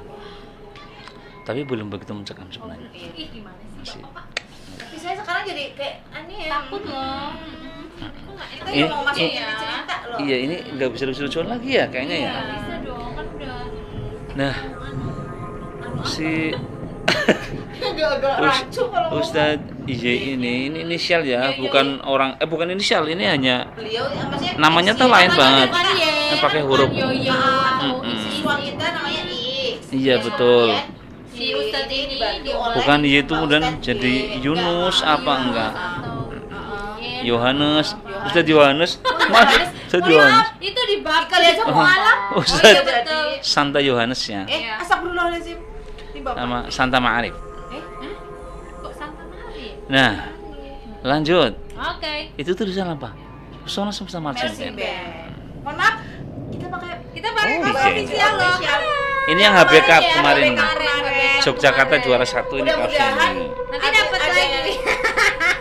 Tapi belum begitu mencekam sebenarnya. Ih, gimana sih? Masih. Tapi saya sekarang jadi kayak aneh ya. Takut loh. Kita Ini- mau masuk ini- cerita loh. Iya ini nggak bisa lucu-lucuan lagi ya kayaknya ya. Nggak bisa dong, kan udah Nah si Agak-agak rancu kalau ngomong. Ustadz iya ini inisial ya, bukan orang bukan inisial, ini hanya Beliau maksudnya namanya tuh lain banget. Yang pakai huruf. Yoyo. Siswa kita namanya X. Iya, betul. Si Ustadz ini dibantu dia oleh Bukan dia itu Pak kemudian Ustadz jadi J. Yunus apa enggak? Iya. Yohanes, Ustadz Yohanes, Mas, Ustadz Yohanes, Itu di bab Kali aja mau alam. Ustadz iya, betul. Santa Yohanes ya, Iya. Astagfirullahaladzim. Ini Bapak. sama Santa Ma'arif. Kok Santa Mari? Nah, lanjut. Oke. Itu tulisan apa? Pesona Semesta Marching Mercy Band. Band. Mohon maaf, kita pakai Oh, bahasa oke. official loh. Ini yang HB Cup kemarin. kemarin. Jakarta juara 1 ini kaosnya Mudah-mudahan ini. Nanti ada- dapat ada lagi. yang-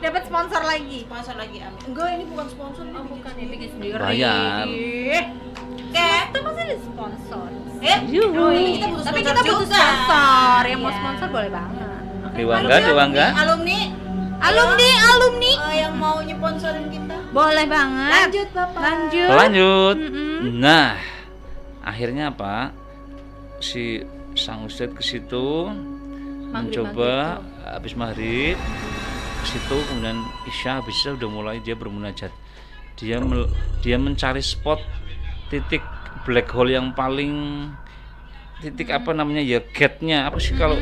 Dapat sponsor lagi. Sponsor lagi amin. Enggak, ini bukan sponsor. Oh, bukan ini bikin sendiri. Bayar. Itu pasti ada sponsor. Yuhu. Kita butuh Tapi sponsor kita butuh juga. sponsor. Yang mau sponsor boleh banget. Dewangga. Alumni Alumni. yang mau nyponsorin kita. Boleh banget. Lanjut Bapak. Lanjut. Mm-mm. Nah, akhirnya apa? Si sang ustadz ke situ mencoba habis maghrib ke situ, kemudian isya, habis isya udah mulai dia bermunajat. Dia mencari spot titik black hole yang paling titik apa namanya ya, gate-nya apa sih kalau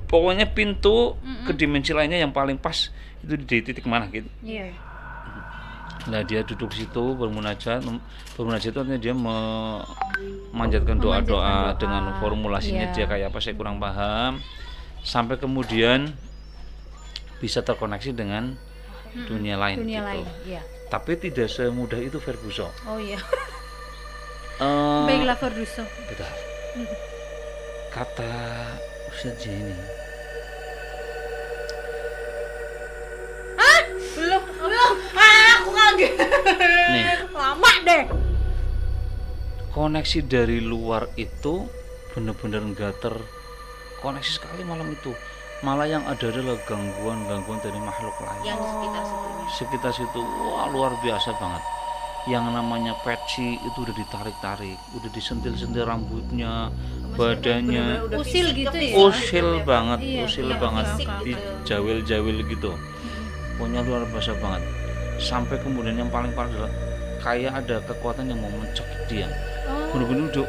pokoknya pintu ke dimensi lainnya yang paling pas itu di titik mana gitu. Iya. Nah dia duduk di situ bermunajat itu artinya dia memanjatkan doa-doa dengan formulasinya Iya. dia kayak apa saya kurang paham, sampai kemudian bisa terkoneksi dengan dunia lain Dunia gitu. lain, iya. Tapi tidak semudah itu Ferguson. Oh iya. Eh, Baiklah Ferduso. Betul. Kata Ustadz ini, Belum. Aku kaget. nih Lama deh. koneksi dari luar itu benar-benar enggak terkoneksi sekali malam itu. Malah yang ada adalah gangguan-gangguan dari makhluk lain. Yang di sekitar situnya. Sekitar situ, wah luar biasa banget. Yang namanya peci itu udah ditarik-tarik, udah disentil-sentil rambutnya, badannya, Udah Usil fisik gitu ke ya? fisik usil gitu ya. banget, Iya, usil iya, banget, fisik gitu. dijawil-jawil gitu. Pokoknya luar biasa banget. Sampai kemudian yang paling parah adalah kayak ada kekuatan yang mau mencekik dia. Oh. Bener-bener udah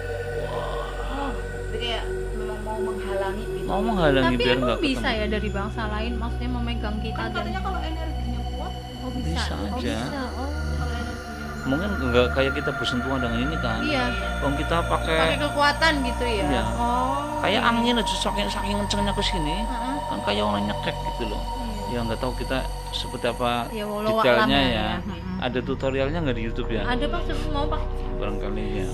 Jadi kayak memang mau menghalangi gitu. mau menghalangi Tapi biar emang nggak bisa ketemu. ya dari bangsa lain, maksudnya memegang kita Kan dan katanya kalau energinya kuat, oh bisa, Bisa oh aja. bisa, oh kalau energinya Mungkin nggak kayak kita bersentuhan dengan ini kan. iya, Om kita pakai pakai kekuatan gitu ya. Iya. Oh. kayak angin aja saking kencengnya ke sini, Heeh. kan kayak orang nyekek gitu loh. Iya. Ya nggak tahu kita seperti apa Ya walau detailnya alam ya. Mm-mm. Ada tutorialnya nggak di YouTube ya? Ada Pak, mau Pak? Barangkali ya.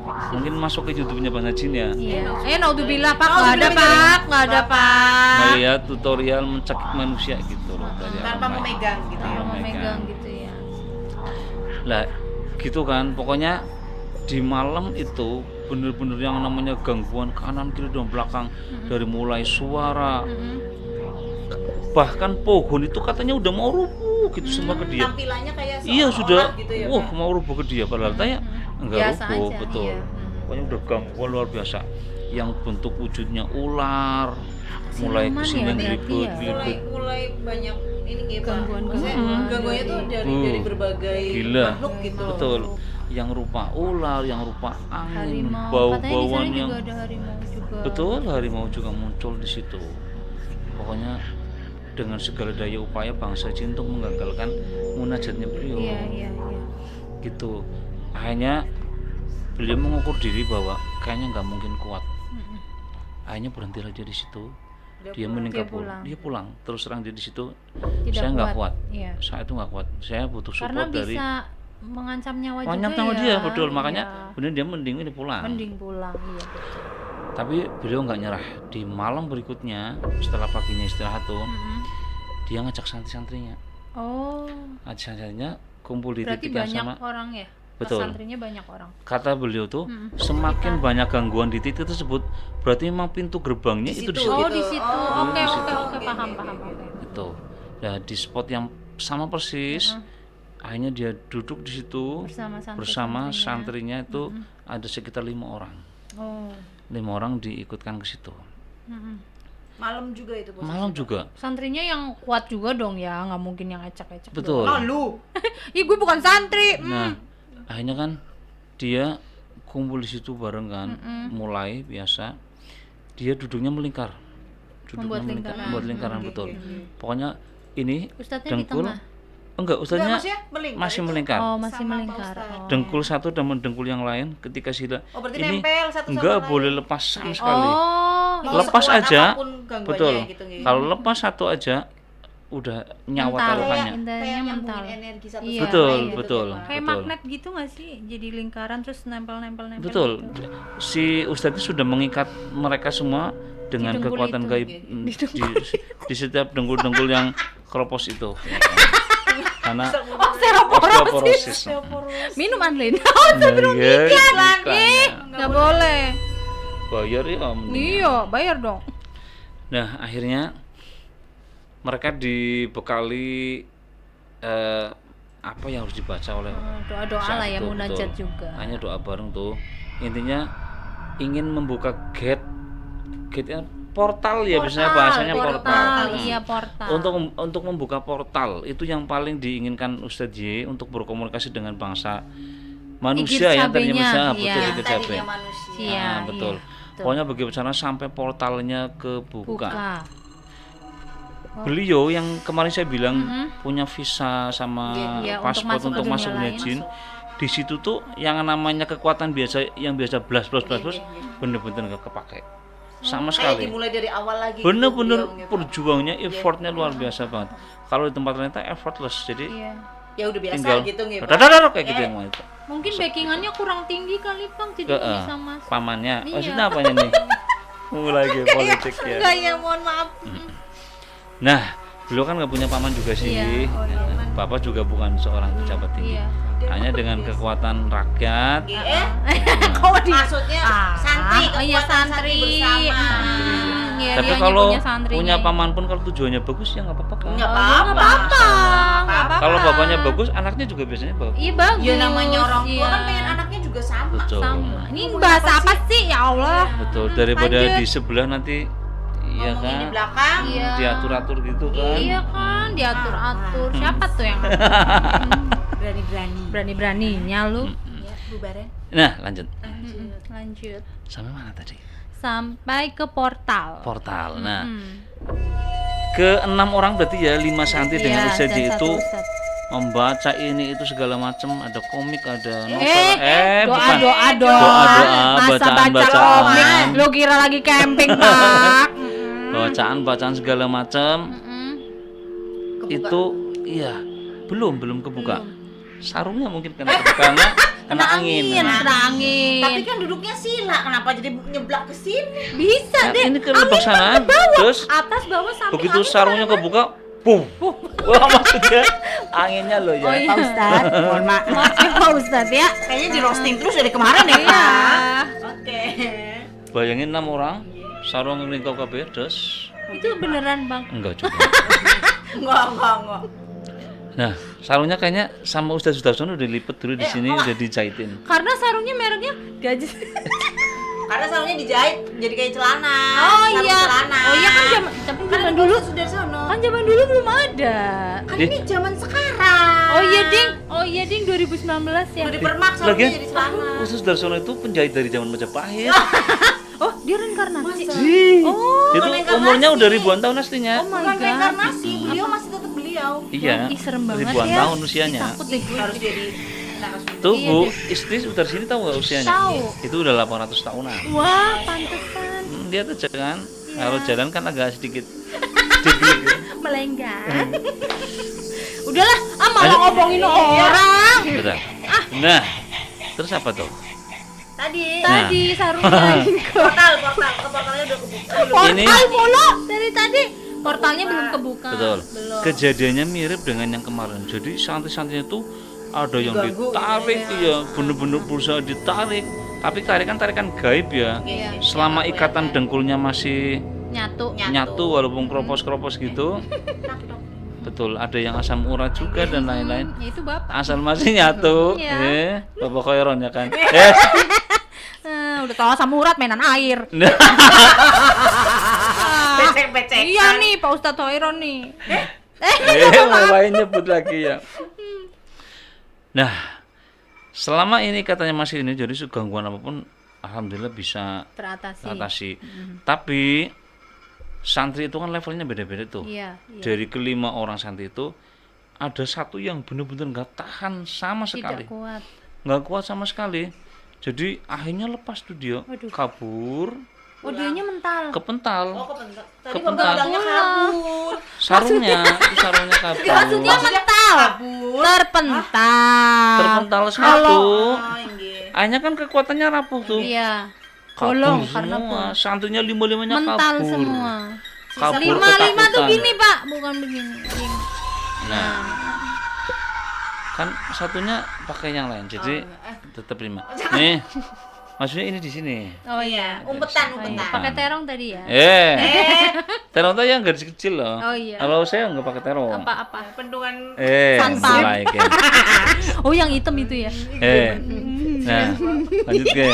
Mungkin masuk ke YouTube-nya Bang Najin ya. Iya. Naudzubillah Pak, nggak ada Pak, nggak ada Pak. Melihat tutorial mencekik manusia gitu loh dari tanpa alam lain. memegang gitu ya. Tanpa Memegang gitu ya. Lah gitu kan, pokoknya di malam itu bener-bener yang namanya gangguan kanan kiri dan belakang, dari mulai suara, Mm-mm. bahkan pohon itu katanya udah mau rubuh gitu semua ke dia. Tampilannya kayak Iya seolah-olah sudah, gitu ya. wah mau rubuh ke dia padahal tanya enggak Biasa rubuh, aja, betul. iya. Pokoknya udah gangguan luar biasa. Yang bentuk wujudnya ular, mulai Siluman kesini ya berarti ya? mulai banyak ini gitu Pak. Gangguan-gangguan. Maksudnya gangguannya tuh dari berbagai Gila. makhluk gitu. Betul. Yang rupa ular, yang rupa angin, Harimau. Katanya di bau-bauan sana yang juga ada harimau juga. betul, harimau juga muncul di situ. Pokoknya dengan segala daya upaya bangsa jin untuk menggagalkan munajatnya beliau. Iya, iya, iya. Gitu. Akhirnya beliau mengukur diri bahwa kayaknya nggak mungkin kuat. Mm-mm. Akhirnya berhenti aja di situ. Dia Dia meninggal pulang. Dia pulang. Terus terang dia di situ. Tidak Saya nggak kuat. Iya. Saya itu nggak kuat. Saya butuh Karena support dari bisa mengancam nyawa banyak juga sama ya. dia, betul. Makanya Iya. benar dia mending ini pulang. Mending pulang, iya betul. Tapi beliau nggak nyerah. Di malam berikutnya setelah paginya istirahat tuh, Mm-mm. dia ngajak santri-santrinya. Oh, Ngajak santrinya kumpul di berarti titik yang banyak sama. orang ya? Betul. Santrinya banyak orang. Kata beliau tuh, Mm-mm. semakin banyak gangguan di titik tersebut, berarti memang pintu gerbangnya Di itu di situ. situ. Oh, di situ. Oh, Oke, di oke, situ. oke, paham, paham. Oke. Itu. Nah, di spot yang sama persis, akhirnya dia duduk di situ bersama santrinya itu ada sekitar 5 orang. Oh. 5 orang diikutkan ke situ. Mm-mm. Malam juga itu posisi. Malam juga. Santrinya yang kuat juga dong ya, nggak mungkin yang ecek-ecek. Betul. Malu. Ih, gue bukan santri. Nah, akhirnya kan dia kumpul di situ bareng kan, mulai biasa. Dia duduknya melingkar. Membuat lingkaran. membuat lingkaran betul. Pokoknya ini Ustadznya di dengkul. tengah. Enggak, ustaznya maksudnya melingkar masih itu melingkar. Oh, masih sama Pak melingkar. Ustadz. Oh. Dengkul satu dan dengkul yang lain ketika sila Oh, berarti ini nempel satu sama enggak lain. boleh lepas sama sekali. Oh, Mau Lepas sekuat aja, apapun gangguannya betul. gitu, gitu. Kalau lepas satu aja udah nyawa Mental. taruhannya. Intinya kayak mental. nyambungin energi satu Iya, sama Betul, lain gitu, betul. Pak. kayak Betul. magnet gitu nggak sih? Jadi lingkaran terus nempel-nempel. Betul. Gitu. Si ustadz sudah mengikat mereka semua dengan Di dengkul kekuatan itu. gaib di setiap dengkul-dengkul yang keropos itu. Ya kan? Karena osteoporosis. Minum Anlin. Nah, iya, makanya. Nggak boleh. Bayar ya mending. Iya, bayar dong. Nah, akhirnya mereka dibekali apa yang harus dibaca oleh Doa-doa saat lah ya, itu, munajat betul. juga. Hanya doa bareng tuh. Intinya ingin membuka gate portal ya, biasanya bahasanya portal. Iya, portal. Untuk membuka portal itu yang paling diinginkan Ustadz Y untuk berkomunikasi dengan bangsa manusia Igir yang tadinya cabenya, bisa iya. betul Yang Igir tadinya cabe. manusia. Iya, Nah, betul. iya. Pokoknya bagaimana sampai portalnya kebuka. Buka. Beliau yang kemarin saya bilang punya visa sama Iya, paspor untuk masuk untuk ke masuk dunia dunia jin. Di situ tuh yang namanya kekuatan biasa yang biasa blas Iya, bener-bener nggak kepake sama Kayak sekali. dimulai dari awal lagi. Bener-bener gitu, beliau-nya. perjuangannya, effortnya luar biasa banget. Kalau di tempat lain itu effortless, jadi Iya. Ya udah biasa tinggal gitu nih. dadadadar kayak gitu yang mau itu. Mungkin backingannya kurang tinggi kali Bang, jadi nggak bisa masuk. Pamannya, Iya. maksudnya apanya nih? Mulai ke politik ya. Enggak ya, mohon maaf. Nah, beliau kan nggak punya paman juga sih. Iya, oh iya. Bapak juga bukan seorang pejabat tinggi. Iya. Hanya dengan kekuatan rakyat. Maksudnya santri, Oh iya, kekuatan santri. bersama. Iya, Tapi dia kalau punya santrinya. punya paman pun kalau tujuannya bagus ya nggak apa-apa kan. Nggak Oh, iya, nggak apa-apa. Nggak apa-apa. Kalau bapaknya bagus, anaknya juga biasanya bagus. Iya bagus. Ya namanya orang tua Iya. kan pengen anaknya juga sama. Betul. Sama. Ini bahasa apa sih? Ya Allah. Betul. Daripada Lanjut. di sebelah nanti iya Ngomongin kan. di belakang. Iya. Diatur-atur gitu kan. Iya kan, diatur-atur. Siapa tuh yang Berani-berani. berani-beraninya lu? Ya, bubaran. Nah, lanjut. Lanjut. Sampai mana tadi? Sampai ke portal. Portal. Nah, Hmm. ke 6 orang berarti ya 5 santri dengan Iya, usia dan dia itu satu ustadz. membaca ini itu segala macam, ada komik, ada novel. doa bukan. doa dong. Doa-doa, Masa baca bacaan-bacaan. komik? Lu kira lagi camping, Pak? Bacaan segala macam. Kebuka. Itu iya, belum kebuka. Sarungnya mungkin kena angin. Kena angin. Tapi kan duduknya sila, kenapa jadi nyeblak ke sini? Bisa Nah, deh. ini ke lubang sana. Terus Atas bawah samping. begitu angin sarungnya kebuka, pum. Wah, maksudnya anginnya loh ya. Oh, iya. Pak Ustad, mohon maaf. Maaf ya Pak Ustadz ya. Kayaknya di roasting terus dari kemarin ya. Iya. Oke. Bayangin 6 orang, sarung lingkup kabeh, terus Itu beneran Bang. enggak juga. Enggak. Nah, sarungnya kayaknya sama Ustaz Sudarsono udah lipet dulu di sini, udah dijahitin. Karena sarungnya mereknya Gajah. Karena sarungnya dijahit jadi kayak celana. Oh sarung iya. Celana. Oh iya kan tapi Kan zaman dulu sudah sono. kan zaman dulu belum ada. Kan ini zaman sekarang. Oh iya ding 2019 ya. Udah dipermak sarungnya Lagian jadi celana. Ustaz Sudarsono itu penjahit dari zaman Majapahit. Oh, dia reinkarnasi. Oh, itu reinkarnasi. umurnya udah ribuan tahun aslinya. Oh my Bukan god. reinkarnasi, beliau masih tetap beliau. Iya, Ih, serem banget ribuan ya. tahun usianya. Takut deh gue. Harus jadi narasumber. Tuh Iya Bu, deh. istri udah sini tahu nggak usianya? Tahu. Itu udah 800 tahunan. Wah, pantesan Dia tuh jangan Iya. kalau jalan kan agak sedikit gitu. melenggang. Udahlah, malah ngomongin orang. Betul. Nah, terus apa tuh? Tadi Tadi sarungnya portalnya udah kebuka. Ini- portal mulu dari tadi. Portalnya belum kebuka. Betul. Belum. Kejadiannya mirip dengan yang kemarin. Jadi santri-santrinya itu ada yang Diganggu, ditarik, ya bener-bener berusaha ditarik. Tapi tarikan gaib ya. Iya. Selama ikatan dengkulnya masih Nyatu. nyatu walaupun kropos-kropos gitu. Betul, ada yang asam urat juga dan lain-lain. Ya itu Bapak. Asal masih nyatu. Iya. Bapak Khairon ya kan. Udah tahu sama urat mainan air. Becek-becek. Iya nih Pak Ustadz Hoiron nih. Mulai nyebut lagi ya. Nah, selama ini katanya masih ini jadi gangguan apapun alhamdulillah bisa Teratasi. atasi. Tapi santri itu kan levelnya beda-beda tuh. Iya, iya. Dari kelima orang santri itu ada satu yang benar-benar nggak tahan sama sekali, Tidak kuat. nggak kuat sama sekali. Jadi akhirnya lepas tuh dia, Waduh. kabur, Oh, dianya mental. kepental, Oh, kepental. Tadi Kepental. Bapak bilangnya kabur. sarungnya, itu sarungnya kabur, Maksudnya mental. Kabur. Terpental. terpental satu. Oh, inggih. Akhirnya kan kekuatannya rapuh tuh, Iya. kabur Bolong karena semua, santrinya lima-limanya mental kabur, semua. kabur 5 tuh ketakutan. gini, Pak, bukan begini. Gini. Nah, kan satunya pakai yang lain, jadi tetap 5. Nih, maksudnya ini di sini. Oh iya. Umpetan. Pakai terong tadi ya. Terong tuh yang garis kecil loh. Oh iya. Kalau saya nggak pakai terong. Apa-apa. Pendungan Santan. mulai ke. Oh, yang hitam itu ya. Nah, lanjut ke.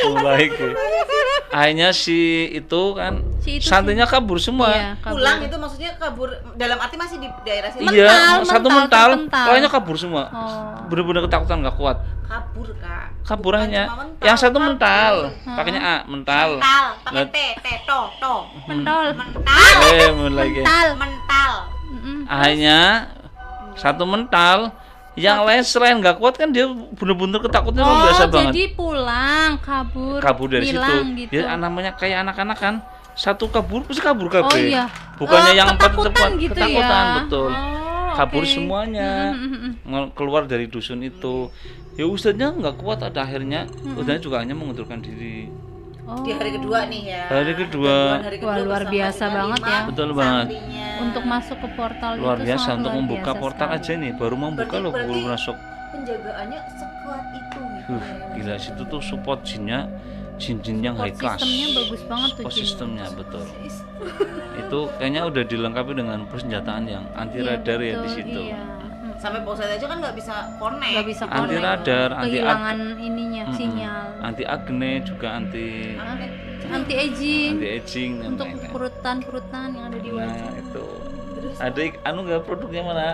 Mulai ke. Akhirnya si itu kan, Si itu santrinya kabur semua. Iya, kabur. pulang itu maksudnya kabur dalam arti masih di daerah sini. Iya, satu mental, terpental. lainnya kabur semua. Oh. Bener-bener ketakutan nggak kuat. Kabur, Kak. Kabur Bukan akhirnya. cuma mental, Yang satu kabur. mental, pakainya A, mental. Mental, pakai Nah, to. Mentol. Mental. mulai ke. Mental. Mental. Mm-mm. Akhirnya satu mental, Yang lain selain nggak kuat kan dia bener-bener ketakutnya luar biasa banget. Jadi pulang, kabur Dari situ. hilang gitu. Ya namanya kayak anak-anak kan. Satu kabur pasti kabur kabeh. Oh iya. Bukannya yang empat ketakutan tepat gitu ketakutan ya. betul. Oh, Kabur oke. semuanya. Keluar dari dusun itu. Ya ustadznya nggak kuat ada akhirnya. Ustadznya juga hanya mengundurkan diri. Oh. Di hari kedua nih ya. Hari kedua. Gangguan hari Wah, luar bersama biasa dengan banget 5 ya. Betul banget. santrinya. Untuk masuk ke portal Luar itu biasa sangat untuk luar membuka biasa portal sekali. aja nih. Baru membuka loh Berarti baru masuk. penjagaannya sekuat itu gitu. Gila situ tuh support jinnya jin-jin yang high Support class. sistemnya bagus banget tuh, Support Jin. sistemnya betul. Itu kayaknya udah dilengkapi dengan persenjataan yang anti Iya, radar ya di betul, situ. Iya. Sampai Pak Ustadz aja kan nggak bisa connect. Nggak bisa Anti connect. radar, anti Kehilangan ininya sinyal. anti acne juga anti Anti aging. aging dan Untuk lain-lain. kerutan-kerutan yang ada di wajah. Nah itu ada anu nggak produknya mana?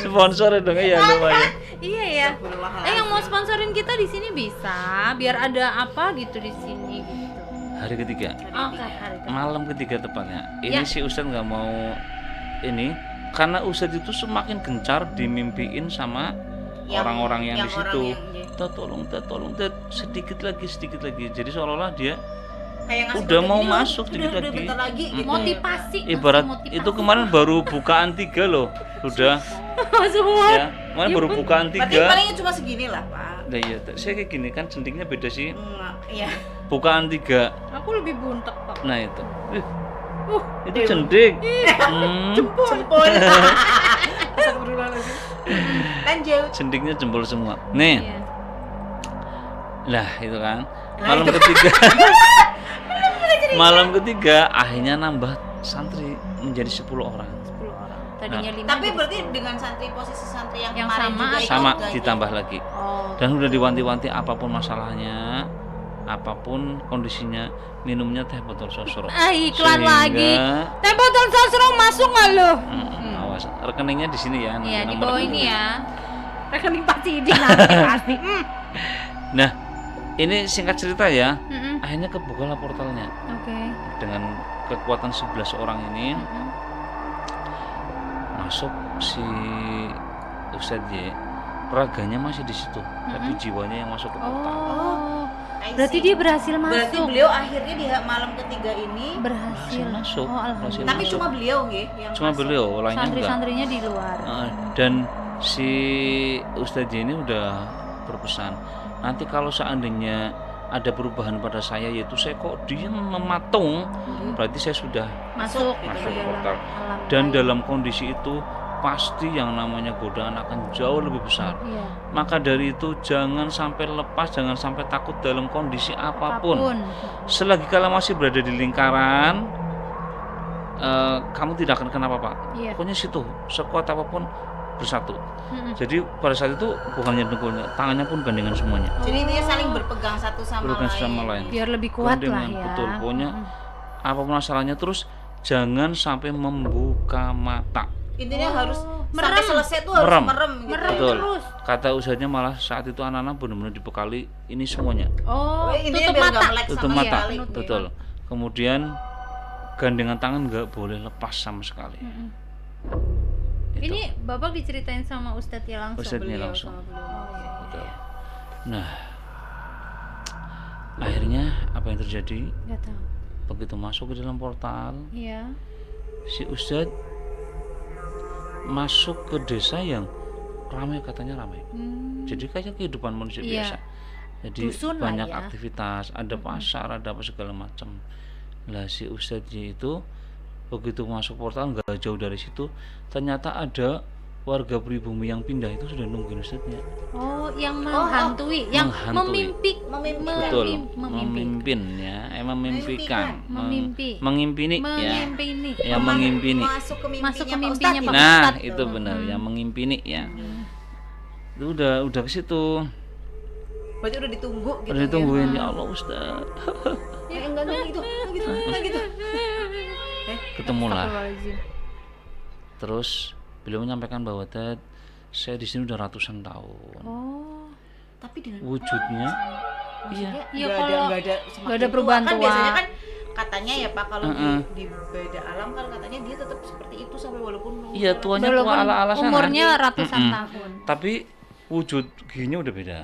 Sponsor dong ya lumayan. Iya ya. Yang mau sponsorin kita di sini bisa, biar ada apa gitu di sini gitu. Hari ketiga, Oke, hari ini. malam ketiga tepatnya. Ini Ya. si Ustadz nggak mau ini karena Ustadz itu semakin gencar dimimpiin sama orang-orang yang di situ. Tolong, sedikit lagi. Jadi seolah-olah dia Kayak ngasih udah kode mau gini, masuk udah dikit lagi. bentar lagi gitu. Motivasi. Ibarat ngasih motivasi. itu kemarin baru bukaan 3 loh, sudah Semua. ya. Kemarin baru bukaan Berarti 3. palingnya cuma segini lah Pak. Nah iya, saya kayak gini kan jentiknya beda sih. Iya. Bukaan 3. Aku lebih buntek, Pak. Nah itu. Itu jentik. Jempol. Astagfirullahaladzim. Lanjut. Jentiknya jempol semua. Nih. Iya. Lah itu kan. Malam ketiga. Malam ketiga akhirnya nambah santri menjadi 10 orang. 10 orang. Tadinya 5. Tapi berarti dengan posisi santri yang Yang kemarin sama juga ikut Sama lagi. ditambah lagi. Oh. Dan udah diwanti-wanti apapun masalahnya, apapun kondisinya, minumnya teh botol sosro. Iklan lagi. Sehingga- Teh botol sosro masuk nggak lo? Awas, rekeningnya di sini ya. nanti Iya, di nomor bawah dulu. ini ya. Rekening pasti di nanti pasti. Nah, ini singkat cerita ya. Mm-mm. Akhirnya kebukalah portalnya Oke. dengan kekuatan 11 orang ini. Mm-mm. Masuk si Ustadz Y, raganya masih di situ, tapi jiwanya yang masuk ke portal. Oh. I Berarti see. dia berhasil Berarti masuk. beliau akhirnya di malam ketiga ini Berhasil masuk. Oh, Berhasil alhamdulillah. tapi cuma beliau nggih yang Cuma masuk. beliau, lainnya enggak. Santri-santrinya di luar. Dan si Ustadz Y ini udah berpesan, nanti kalau seandainya ada perubahan pada saya, yaitu saya kok dia mematung, berarti saya sudah Masuk masuk ke dalam portal. alam Dan gaib. dalam kondisi itu pasti yang namanya godaan akan jauh lebih besar. Iya. Maka dari itu jangan sampai lepas, jangan sampai takut dalam kondisi apapun. Selagi kalian masih berada di lingkaran, kamu tidak akan kenapa-apa. Iya. Pokoknya situ sekuat apapun bersatu. Mm-mm. Jadi pada saat itu bukannya dengkulnya, tangannya pun gandengan semuanya. Jadi intinya saling berpegang satu sama Berpegang lain. sama lain. Biar lebih kuat lah Gandengan, ya. betul. Pokoknya apapun masalahnya, terus jangan sampai membuka mata. Intinya harus merem. sampai selesai tuh harus Merem. merem gitu. Merem. Betul. terus. Kata usahanya malah saat itu anak-anak benar-benar dibekali ini semuanya. Oh, Intinya tutup biar mata. nggak melek Tutup sama mata, sekali. betul. Kemudian gandengan tangan nggak boleh lepas sama sekali. Itu. Ini Bapak diceritain sama Ustadz ya langsung. Ustadznya beliau langsung. sama beliau. Betul. Nah, akhirnya apa yang terjadi? Nggak tahu. Begitu masuk ke dalam portal, Iya. si Ustadz masuk ke desa yang ramai, katanya ramai. Jadi kayak kehidupan manusia Iya. biasa. Jadi Dusun lah banyak ya. aktivitas, ada pasar, ada apa segala macam. Lah si Ustadznya itu begitu masuk portal nggak jauh dari situ, ternyata ada warga pribumi yang pindah itu sudah nungguin Ustadznya. Oh, yang menghantui, yang Menghantui. Betul, memimpin ya, memimpikan, Memimpi. mengimpini ya, Mengimpini. yang mengimpini. Masuk ke mimpinya, Masuk ke Pak mimpinya, Ustadz Pak gitu. Nah, Ustadz itu tuh. benar, yang mengimpini ya. Itu udah ke situ. Berarti udah ditunggu gitu. Udah ditungguin ya Allah Ustaz. Enggak gitu. Enggak gitu. Ketemulah. Astagfirullahaladzim. Terus beliau menyampaikan bahwa Dad, saya di sini udah ratusan tahun. Oh. Tapi dengan Wujudnya iya. Iya nggak kalau ada nggak ada perubahan kan tua. biasanya kan katanya ya Pak kalau di beda alam kan katanya dia tetap seperti itu sampai walaupun Iya, tuanya tua Walaupun ala-ala sana. umurnya ratusan tahun. Tapi wujud giginya udah beda.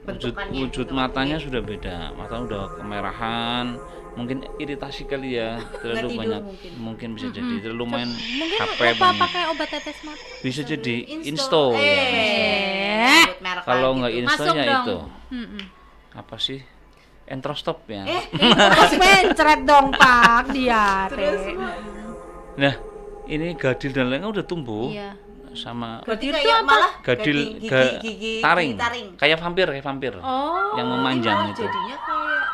bentukannya Wujud gitu. matanya sudah beda. Mata udah kemerahan. Mungkin iritasi kali ya. Terlalu tidur banyak. mungkin. Mungkin bisa jadi terlalu main Mungkin HP lupa banyak. pakai obat tetes mata. Bisa jadi Insto. insto ya. Sebut merek Kalau lagi nggak tuh. insto Masuk ya dong. itu. Mm-mm. Apa sih? Entrostop ya. Terus mencret dong Pak, diare. Nah, ini gadil dan lainnya udah tumbuh Iya. sama Berarti Gadil tuh kayak apa? malah gadil gigi taring. taring. Kayak vampir. Oh. Yang Ini memanjang malah itu. jadinya kayak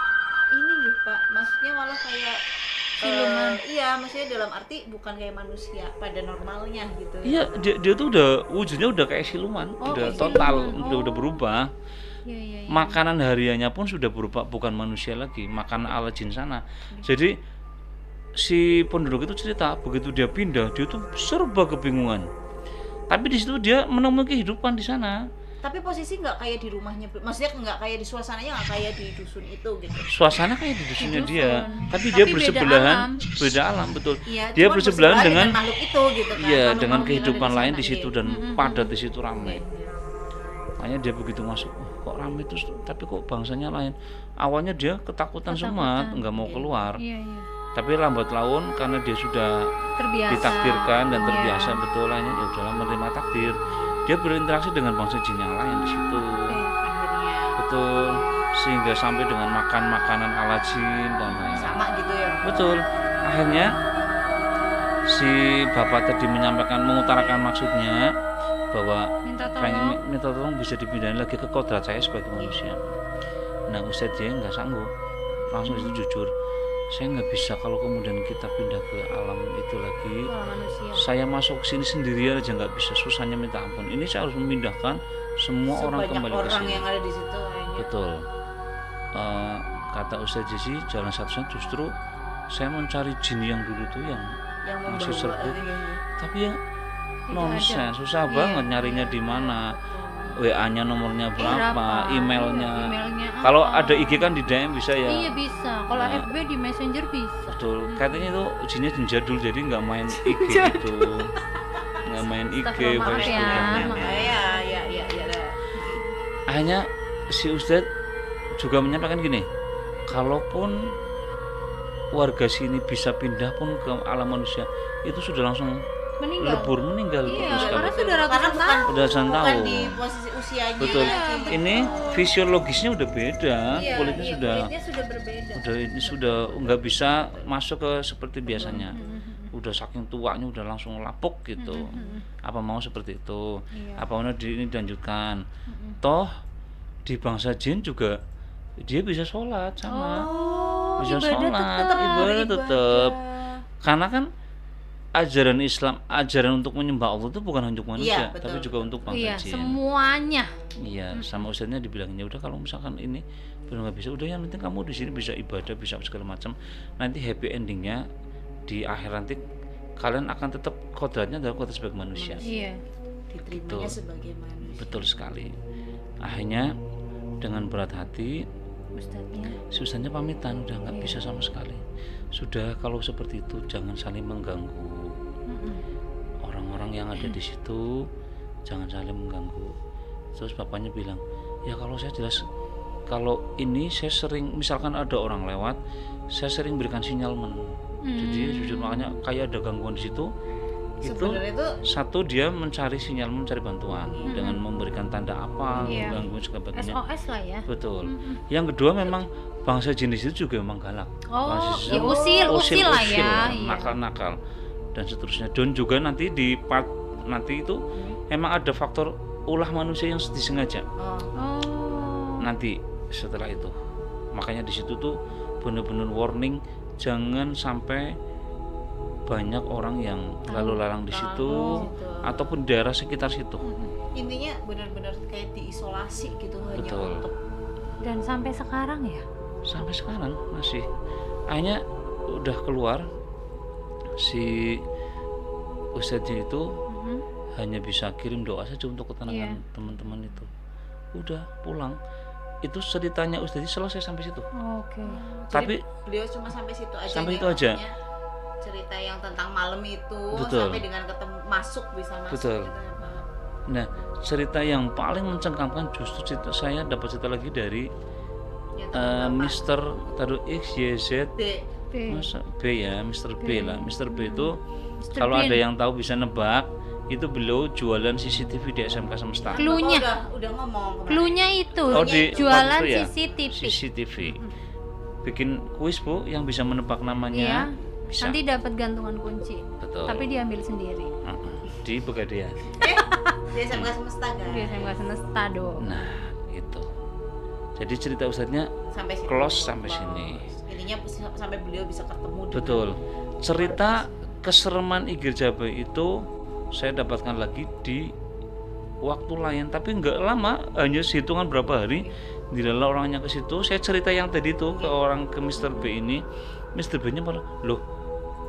ini gitu Pak, maksudnya malah kayak Siluman. iya, maksudnya dalam arti bukan kayak manusia pada normalnya gitu. Iya, dia tuh udah wujudnya udah kayak siluman, udah kayak total, siluman. udah berubah. Iya. Makanan hariannya pun sudah berubah, bukan manusia lagi, makanan ala jin sana. Jadi si penduduk itu cerita begitu dia pindah, dia tuh serba kebingungan. Tapi di situ dia menemui kehidupan di sana. Tapi posisi nggak kayak di rumahnya, maksudnya nggak kayak di suasananya, nggak kayak di dusun itu gitu. Suasana kayak di dusunnya Di dia, dusun. tapi Tapi dia beda bersebelahan, alam. beda alam betul. Iya, Dia cuman bersebelahan dengan makhluk itu gitu kan. iya, makhluk-makhluk dengan yang kehidupan ada lain di sana, situ iya. dan padat di situ ramai. Makanya dia begitu masuk, "Oh, kok ramai terus, tapi kok bangsanya lain." Awalnya dia ketakutan semua, nggak mau keluar. Iya. Tapi lambat laun karena dia sudah Terbiasa. ditakdirkan dan Iya. terbiasa betul lainnya ya udahlah menerima takdir. Dia berinteraksi dengan bangsa jin yang lain di situ. Akhirnya Betul. Sehingga sampai dengan makan makanan ala jin dan lain-lain. sama gitu ya. Betul. Akhirnya si bapak tadi mengutarakan maksudnya bahwa Minta pengen tolong. minta tolong bisa dipindahin lagi ke kodrat saya sebagai manusia. Nah Ustadz dia nggak sanggup, langsung itu jujur, saya nggak bisa kalau kemudian kita pindah ke alam itu lagi. Pola manusia. Saya masuk sini sendirian aja nggak bisa, susahnya minta ampun. Ini saya harus memindahkan semua orang Sebanyak kembali ke orang sini. yang ada di situ kayaknya. Betul. Kata Ustadz Jesse, jalan satu-satunya justru saya mencari jin yang dulu tuh yang masih membawa serbuk, tapi yang Tidak nonsen, ada. susah Iya. banget nyarinya di mana, WA-nya nomornya berapa, emailnya. Iya, emailnya apa. Kalau ada IG kan di DM bisa ya. Iya bisa. Kalau Nah. FB di Messenger bisa. Betul. Katanya itu jinnya jin jadul jadi nggak main IG gitu, nggak main IG, Astagfirullah, maaf Facebook ya. dan lain-lain. Ya. Akhirnya si Ustadz juga menyampaikan gini, kalaupun warga sini bisa pindah pun ke alam manusia, itu sudah langsung Meninggal. lebur meninggal Iya, betul sekali. karena sudah Karena ratusan bukan tahun. Udah ratusan bukan tahun. di posisi usianya. Betul. lagi. Ini fisiologisnya udah beda, Iya, kulitnya iya, sudah kulitnya sudah berbeda. ini sudah nggak bisa masuk ke seperti biasanya. Udah saking tuanya udah langsung lapuk gitu. Apa mau seperti itu? Iya. Apa mau ini dilanjutkan? Toh di bangsa jin juga dia bisa sholat sama. Oh, Bisa ibadah sholat, tetap. ibadah tetap. Karena kan ajaran Islam, ajaran untuk menyembah Allah itu bukan hanya untuk manusia, betul, tapi juga untuk bangsa Iya, jin. semuanya. Iya, sama ustadznya dibilangin ya udah kalau misalkan ini benar nggak bisa, udah yang penting kamu di sini bisa ibadah, bisa segala macam. Nanti happy endingnya di akhir nanti kalian akan tetap kodratnya adalah kodrat sebagai manusia. Iya. Diterimanya sebagai manusia. Betul sekali. Akhirnya dengan berat hati Ustadznya. si ustadznya pamitan udah nggak bisa sama sekali. Sudah kalau seperti itu jangan saling mengganggu. Orang-orang yang ada di situ jangan saling mengganggu. Terus bapaknya bilang, ya kalau saya jelas, kalau ini saya sering, misalkan ada orang lewat, saya sering berikan sinyalmen. Jadi jujur makanya kayak ada gangguan di situ. Itu Sebenarnya itu satu dia mencari sinyal, mencari bantuan dengan memberikan tanda apa, Iya. gangguan sebagainya. SOS lah ya. Betul. Yang kedua memang bangsa jenis itu juga memang galak. Oh, Bangsa ya usil lah ya. Iya. nakal-nakal dan seterusnya. Dan juga nanti di part nanti itu emang ada faktor ulah manusia yang disengaja. Oh. Nanti setelah itu, makanya di situ tuh benar-benar warning jangan sampai banyak orang yang lalu lalang di situ ataupun daerah sekitar situ. intinya benar-benar kayak diisolasi gitu hanya Betul. untuk Dan sampai sekarang ya. Sampai sekarang masih. Akhirnya udah keluar si ustadznya itu hanya bisa kirim doa saja untuk ketenangan teman-teman itu. Udah pulang. itu ceritanya Ustadz selesai sampai situ. Oke. Tapi beliau cuma sampai situ aja. Sampai nih, itu aja. maksudnya cerita yang tentang malam itu Betul. sampai dengan ketemu masuk bisa masuk. Betul. gitu ya, Pak. nah, cerita yang paling mencengkamkan justru cerita saya dapat cerita lagi dari Ya, teman Bapak. Mr. Taruh X Y Z D. B. Masa B ya, Mr. B lah. Mr. B itu Mr. kalau Bean. ada yang tahu bisa nebak, itu beliau jualan CCTV di SMK Semesta. Cluenya. Bapak udah ngomong kemarin. Cluenya itu Oh, di jualan waktu itu ya? CCTV. CCTV. Bikin kuis Bu yang bisa menebak Iya. namanya. Bisa. Nanti dapat gantungan kunci. Betul. Tapi diambil sendiri. Di Pegadaian. Di SMK Semesta kan. Di SMK Semesta dong. Nah, itu. Jadi cerita Ustadznya Sampai sini. close sampai sini. Intinya sampai beliau bisa ketemu dengan Betul. Cerita kesereman Igir Jabai itu saya dapatkan lagi di waktu lain, tapi nggak lama, hanya hitungan berapa hari. Dilala orangnya ke situ, saya cerita yang tadi tuh ke orang ke Mr. B ini, Mr. B nya malah, loh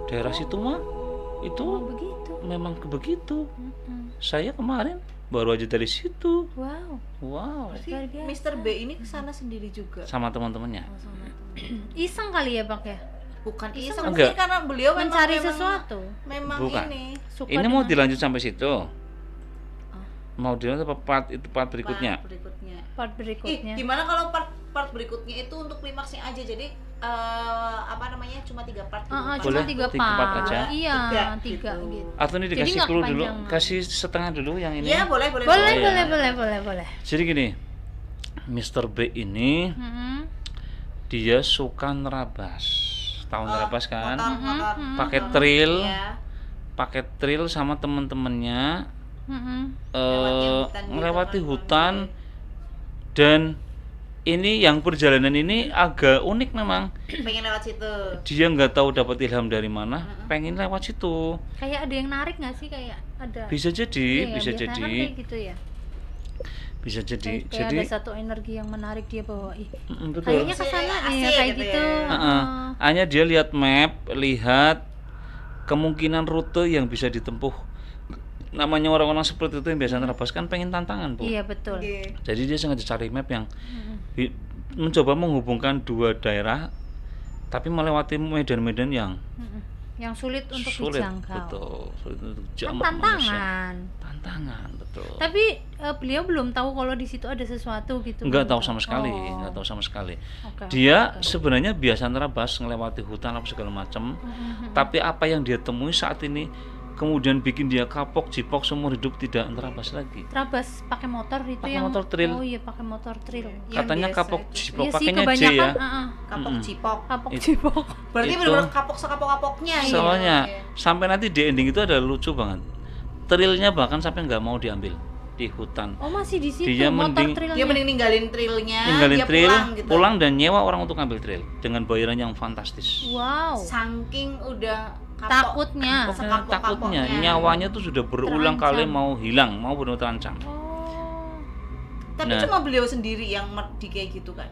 daerah situ mah itu Begitu. memang begitu. Mm-mm. Saya kemarin baru aja dari situ. Wow. Wow. Luar biasa. Mr. B ini kesana sendiri juga. Sama teman-temannya. Iseng kali ya, Pak ya? Bukan iseng, Enggak. mungkin karena beliau memang- Mencari memang- sesuatu. Memang Bukan. ini Suka Ini mau dengan- dilanjut sampai situ. Mau dilanjut apa part itu part berikutnya? part berikutnya. part berikutnya. Gimana kalau part berikutnya itu untuk klimaksnya aja, jadi apa namanya cuma 3 part gitu. Cuma Boleh, 3 3 part part. aja. Iya, Tiga, 3 gitu. gitu. Atau ini Jadi dikasih nggak clue dulu, kepanjangan. kasih setengah dulu yang ini. Iya, boleh, boleh. Boleh, ya. boleh. Jadi gini, Mr. B ini Mm-mm. dia suka nerabas. Tahu nerabas kan? Motor. Pakai trail, Iya. pakai trail sama teman-temannya Mm-mm. melewati hutan dan ini yang perjalanan ini agak unik memang. Pengen lewat situ. Dia nggak tahu dapat ilham dari mana, pengen lewat situ. Kayak ada yang narik nggak sih, kayak ada? Bisa jadi, Iya, bisa biasanya jadi, kan kayak gitu ya. bisa jadi. Kayak Jadi ada satu energi yang menarik dia bawa. Ih, betul. kayaknya ke sana Asik ya, kayak gitu gitu. ya. Heeh. Hanya dia lihat map, lihat kemungkinan rute yang bisa ditempuh. Namanya orang-orang seperti itu yang biasa nerabas kan pengen tantangan, Bu. Iya, betul. Oke. Jadi dia sengaja cari map yang mencoba menghubungkan dua daerah tapi melewati medan-medan yang Mm-mm. Yang sulit untuk sulit, dijangkau. betul, sulit untuk Kan dijamah manusia. tantangan. Tantangan, betul. Tapi beliau belum tahu kalau di situ ada sesuatu gitu. Enggak belum tahu sama sekali, Oh. enggak tahu sama sekali. Oke, Dia sebenarnya biasa nerabas, ngelewati hutan apa segala macam. Tapi apa yang dia temui saat ini kemudian bikin dia kapok, jipok seumur hidup tidak nerabas lagi. Terabas pakai motor itu Pakai yang motor trail. Oh iya, pakai motor trail. Yang Katanya biasa kapok, itu. jipok Iya sih, pakainya J kebanyakan ya. Kapok cipok. Kapok It- cipok. Berarti Itu- benar-benar kapok sekapok-kapoknya ya. Soalnya Oke. sampai nanti di ending itu ada lucu banget. Trailnya bahkan sampai nggak mau diambil di hutan. Oh, masih di situ Dia motor mending- trailnya. Dia mending ninggalin trailnya, Ninggalin dia trail, pulang gitu. pulang dan nyewa orang untuk ngambil trail dengan bayaran yang fantastis. Wow. Saking udah Takutnya. Takutnya nyawanya tuh sudah berulang kali Terancam. mau hilang, mau benar terancam. Oh. Tapi Nah. cuma beliau sendiri yang di kayak gitu kan.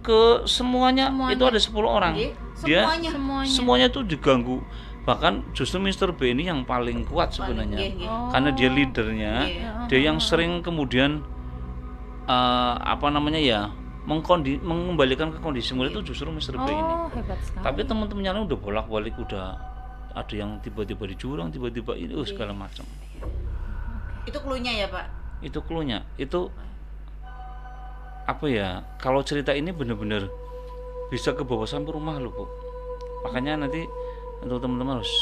Ke semuanya, Semuanya. itu ada 10 orang. Iya, Dia semuanya. semuanya tuh diganggu. Bahkan justru Mr. B ini yang paling kuat sebenarnya. Iya, iya. Oh. Karena dia leadernya, Iya. dia yang sering kemudian apa namanya ya, mengembalikan ke kondisi mulai itu justru Mr. B ini. Oh, hebat sekali. Tapi teman-temannya udah bolak-balik, udah ada yang tiba-tiba di jurang, tiba-tiba ini segala macam. Itu cluenya ya, Pak. Itu cluenya. Itu apa ya? Kalau cerita ini benar-benar bisa ke bawah sampai rumah loh, Bu. Makanya nanti untuk teman-teman harus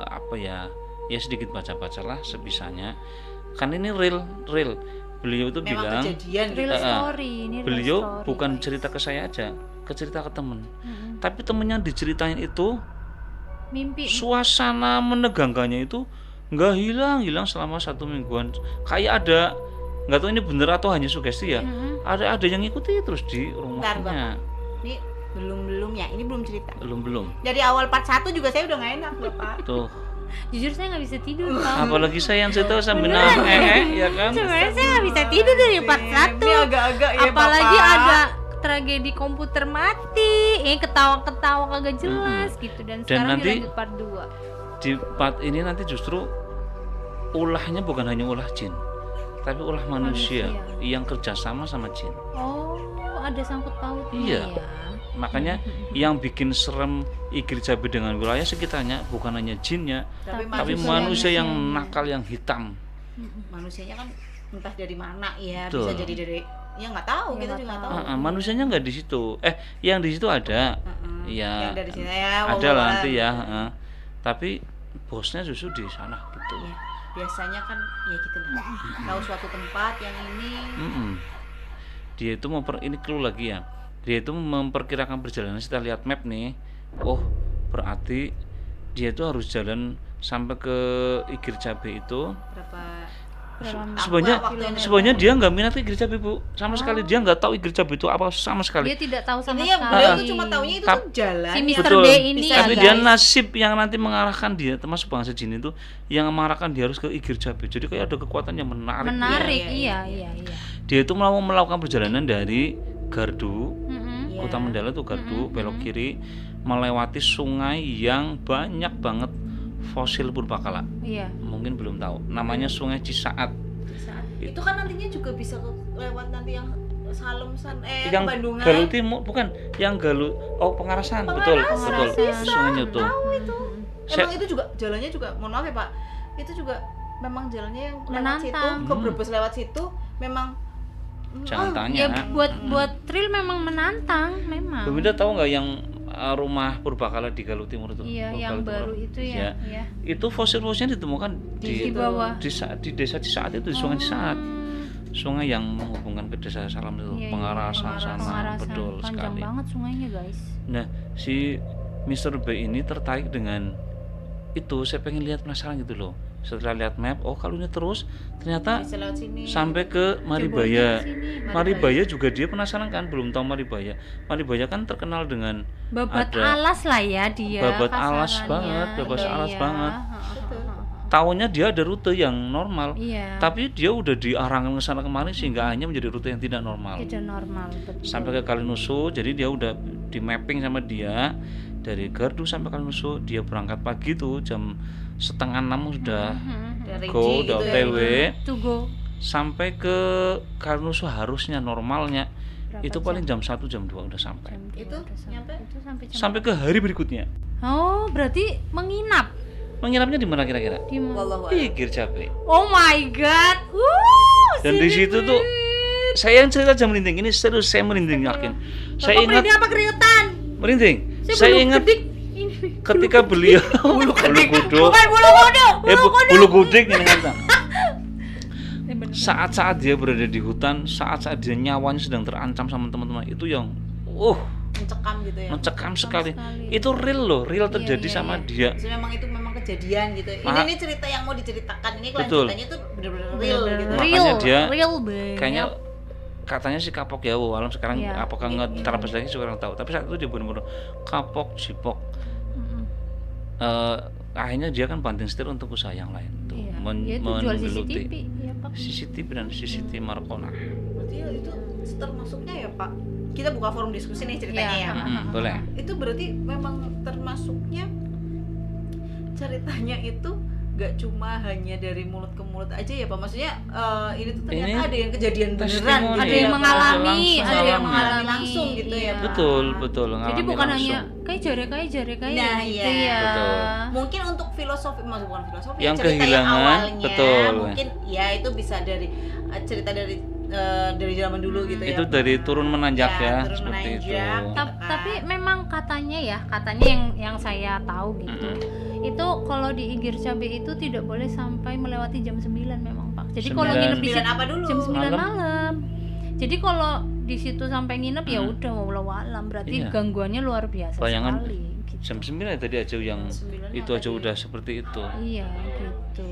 apa ya? Ya sedikit baca-bacalah sebisanya. Kan ini real. Beliau itu Memang bilang kejadian real gitu. story, ini real beliau story, bukan guys. cerita ke saya aja, ke cerita ke temen. Mm-mm. Tapi temennya diceritain itu Mimpi. suasana menegangkannya itu nggak hilang selama 1 mingguan. Kayak ada, nggak tahu ini bener atau hanya sugesti ya. Ada yang ngikuti terus di Bentar, rumahnya. Ini belum ya, ini belum cerita. Belum. Dari awal part 1 juga saya udah gak enak, Bapak. Tuh. Jujur saya nggak bisa tidur, Pak. Apalagi saya yang cerita sambil ya kan. Sebenarnya saya nggak bisa tidur dari part 1. Ini agak-agak ya, Apalagi Bapak. ada tragedi komputer mati, ketawa-ketawa kagak jelas gitu, dan sekarang nanti- dilanjut part 2. Di part ini nanti justru ulahnya bukan hanya ulah jin, tapi ulah manusia yang kerjasama sama jin. Oh, ada sangkut pautnya Iya. ya. Makanya yang bikin serem Igir Cabe dengan wilayah sekitarnya bukan hanya jinnya, tapi manusia yang nakal, yang hitam. Manusianya kan entah dari mana ya, Betul. bisa jadi dari ya nggak tahu, Ya, kita nggak juga nggak tahu. tahu. Manusianya nggak di situ. Yang di situ ada. Ya, Yang dari sini ya, ada lah nanti ya. wallah. Tapi bosnya justru di sana gitu. Ya, biasanya kan ya gitu lah. Tahu suatu tempat yang ini Mm-mm. Dia itu ini clue lagi ya. Dia itu memperkirakan perjalanan. Kita lihat map nih. Oh, berarti dia itu harus jalan sampai ke Igir Cabe itu. Sebenarnya dia nggak minat Igir Cabe, Bu. Sama sekali dia nggak tahu Igir Cabe itu apa sama sekali. Dia tidak tahu sama ini yang sekali. beliau tuh cuma taunya itu tuh jalan. Si yang- Mr. Betul. B ini ya, Tapi dia guys. nasib yang nanti mengarahkan dia, termasuk bangsa jin itu yang mengarahkan dia harus ke Igir Cabe. Jadi kayak ada kekuatan yang menarik. Menarik, Iya, iya. Dia itu mau melakukan perjalanan dari Gardu, Mm-mm. Kota Mandala tuh Gardu, belok kiri melewati sungai yang banyak banget fosil purbakala. Iya. Mungkin belum tahu. Namanya Sungai Cisaat. Itu kan nantinya juga bisa lewat nanti yang Salem Yang Bandungan. Galuh Timur bukan, yang Galuh Pengarasan, betul. Sungainya tuh. Emang itu juga jalannya juga, mohon maaf ya Pak, itu juga memang jalannya yang lewat Menantang. situ, ke Brebes lewat situ memang Jangan tanya. Ya buat thrill memang menantang, memang. Bu Minda tahu nggak yang rumah purbakala di Galuh Timur itu? Iya, Oh, yang Galuh baru Timur. itu ya. Iya. Itu fosil-fosilnya ditemukan Di bawah. di desa Cisaat itu, di Sungai Cisaat. Sungai yang menghubungkan ke desa Salam itu, Iya, Pengarasan sana, Pengarasan. betul Panjang sekali. banget sungainya, guys. Nah, si Mr. B ini tertarik dengan itu, saya pengen lihat, penasaran gitu loh. Setelah lihat map, oh kalau ini terus ternyata bisa lewat sini. sampai ke Maribaya. Maribaya juga dia penasaran kan, belum tahu Maribaya. Maribaya kan terkenal dengan Babat ada alas lah ya dia. babat alas kasarannya. banget, babat Iya, alas iya. banget. Betul. Taunya dia ada rute yang normal, Iya. tapi dia udah diarahkan ke sana kemari sehingga hanya menjadi rute yang tidak normal. Tidak normal, betul. Sampai ke Kalinusu, jadi dia udah di mapping sama dia dari Gardu sampai Kalinusu. Dia berangkat pagi tuh jam 5:30 sudah Dari go, G udah gitu OTW To go. sampai ke Kalinusu. Harusnya normalnya Berapa itu jam? paling jam 1 jam 2 udah sampai. Jam dua Itu udah nyampe? Itu sampai jam. Sampai ke hari berikutnya. Oh, berarti menginap Menginapnya di mana kira-kira? di mana? Wallahu a'lam. Igir Cabe. Oh my god. Dan di situ tuh saya yang cerita aja merinding. Ini serius, saya merinding yakin. Saya ingat Ini apa keriutan? merinding. Saya ingat ketika beliau bulu kuduk. Bukan bulu kuduk. Bulu kudik ini kan. Saat-saat dia berada di hutan, saat-saat dia nyawanya sedang terancam sama teman-teman, itu yang Mencekam gitu ya. mencekam sekali. Itu real loh, real terjadi iya, sama iya. dia. Jadi memang kejadian gitu. Ini cerita yang mau diceritakan, ini Betul. kelanjutannya tuh bener-bener real gitu. Makanya dia real banget. Kayaknya katanya si kapok ya, alam sekarang Iya. apakah terabas lagi sekarang tahu. Tapi saat itu dia benar-benar kapok, jipok. Akhirnya dia kan banting setir untuk usaha yang lain tuh, Iya. Dia itu jual menggeluti CCTV, ya Pak. CCTV dan CCTV Markona. Berarti ya itu termasuknya ya Pak. Kita buka forum diskusi nih ceritanya Iya. ya. Boleh. Itu berarti memang termasuknya ceritanya itu gak cuma hanya dari mulut ke mulut aja ya Pak. Maksudnya ini tuh ternyata Ini ada yang kejadian beneran testimoni. gitu Ada ya, yang Pak. mengalami, Langsung ada yang alami. mengalami langsung gitu ya, iya. Pak. Betul. Jadi ngalami bukan langsung. hanya kayak jare Nah, gitu iya. ya. Betul. Mungkin untuk filosofi, maksud bukan filosofi, Yang cerita kehilangan, yang awalnya betul. mungkin ya itu bisa dari cerita dari zaman dulu gitu ya. Itu dari turun menanjak ya, turun seperti itu. menanjak. Tapi memang katanya yang saya tahu gitu. Itu kalau di Igir Cabe itu tidak boleh sampai melewati jam 9 memang Pak. Jadi kalau 9. nginep di 9 situ apa dulu? jam 9 Malam. malam. Jadi kalau di situ sampai nginep ya udah wallahu alam, berarti Iya. gangguannya luar biasa Bayangan sekali. Gitu. Jam 9 tadi aja yang 9 itu aja udah seperti itu. Iya gitu.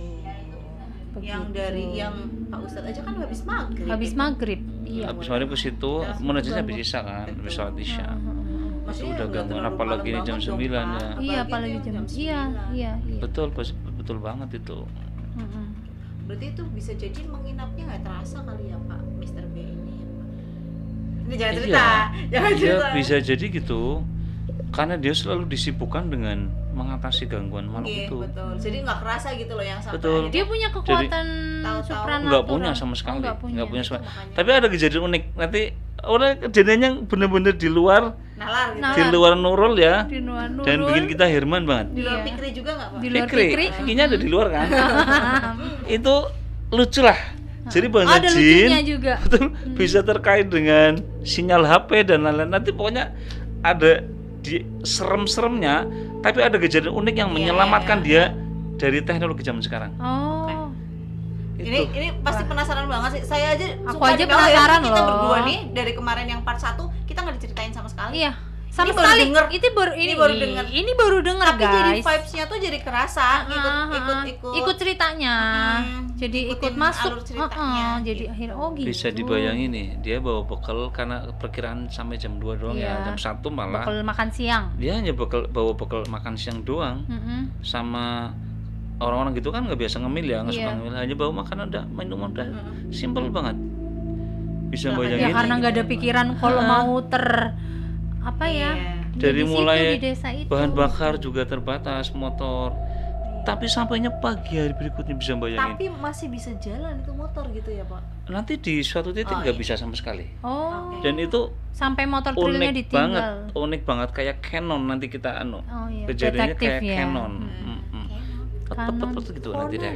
Yang Begitu. dari yang Pak Ustadz aja kan habis maghrib. habis gitu. maghrib. Iya. Habis maghrib ke situ, munajatnya habis isya kan, habis sholat isya. Itu Maksudnya udah nggak gangguan, terlalu apalagi ini malam jam banget dong, 9 Pak. ya. Iya, apalagi itu jam. 9. Iya. Betul, betul banget itu. Mm-mm. Berarti itu bisa jadi menginapnya nggak terasa kali ya Pak, Mr. B ini ya Pak. Ini jangan cerita, jangan Iya, cerita. bisa jadi gitu. Karena dia selalu disibukkan dengan mengatasi gangguan makhluk Iya, itu. betul. Jadi nggak kerasa gitu loh yang sampai Betul. akhirnya Dia punya kekuatan tahu-tahu supranatural. Nggak punya sama Oh, sekali, nggak punya. sama. makanya. Tapi ada kejadian unik. Nanti orang kejadiannya bener-bener di luar nalar gitu. Nalar. di luar nurul ya, Di luar nurul. dan bikin kita herman banget. Di luar Iya. pikri juga nggak Pak? Di luar Fikri, pikri. Fikinya ada di luar kan? Itu lucu lah. Jadi bahasa Ada jin lucunya juga. betul bisa terkait dengan sinyal HP dan lain-lain. Nanti pokoknya ada di serem-seremnya, tapi ada kejadian unik yang menyelamatkan dia dari teknologi zaman sekarang. Oh. Ini pasti penasaran banget sih. Saya aja Aku suka aja di bawah penasaran kita loh. berdua nih dari kemarin yang part 1 kita nggak diceritain sama sekali. Iya. Sama Ini baru sekali. denger. Itu baru Ini baru denger. Ini baru denger, Tapi jadi guys. vibes-nya tuh jadi kerasa, Ikut ceritanya. Jadi ikut Ikutin masuk. alur ceritanya, Jadi gitu. akhirnya oh gitu. Bisa dibayangin nih, dia bawa bekal karena perkiraan sampai jam 2 doang Iya. ya, jam 1 malah. Bekal makan siang. Dia hanya bawa bekal makan siang doang. Mm-mm. Sama orang-orang gitu kan nggak biasa ngemil ya, nggak suka Iya. ngemil, hanya bawa makanan udah, minuman udah, simple banget. Bisa Nah, bayangin. Ya karena nggak ada pikiran kalau mau apa ya? Iya. Dari di situ, mulai di desa itu. bahan bakar juga terbatas, motor. Tapi sampainya pagi hari berikutnya bisa bayangin. Tapi masih bisa jalan itu motor gitu ya Pak? Nanti di suatu titik nggak bisa sama sekali. Oh. Dan itu Sampai motor trailnya unik banget, ditinggal. unik banget kayak Canon nanti kita Oh iya. kejadiannya Detektif kayak ya. Canon. Canon. Gitu nanti deh.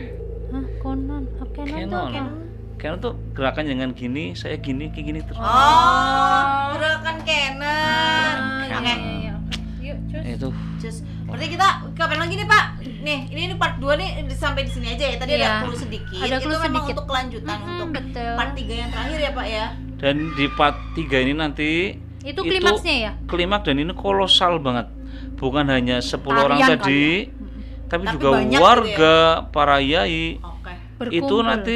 Hah, Conan. Oh, Canon tuh Canon. apa? Canon tuh gerakan jangan gini, saya gini, kayak gini terus. Oh, gerakan Canon. Ah, Oke. iya, iya. Yuk, cus. Itu Just, berarti kita kapan lagi nih Pak? Nih, ini part 2 nih sampai di sini aja ya. Tadi Iya. ada clue sedikit. Ada itu clue memang sedikit. untuk kelanjutan untuk Betul. part 3 yang terakhir ya Pak ya. dan di part 3 ini nanti Itu klimaksnya ya? Klimaks dan ini kolosal banget. Bukan hanya 10 Tarian orang kali tadi, tapi Tapi juga banyak gitu warga, para yai. Oke. Itu Berkumpul. nanti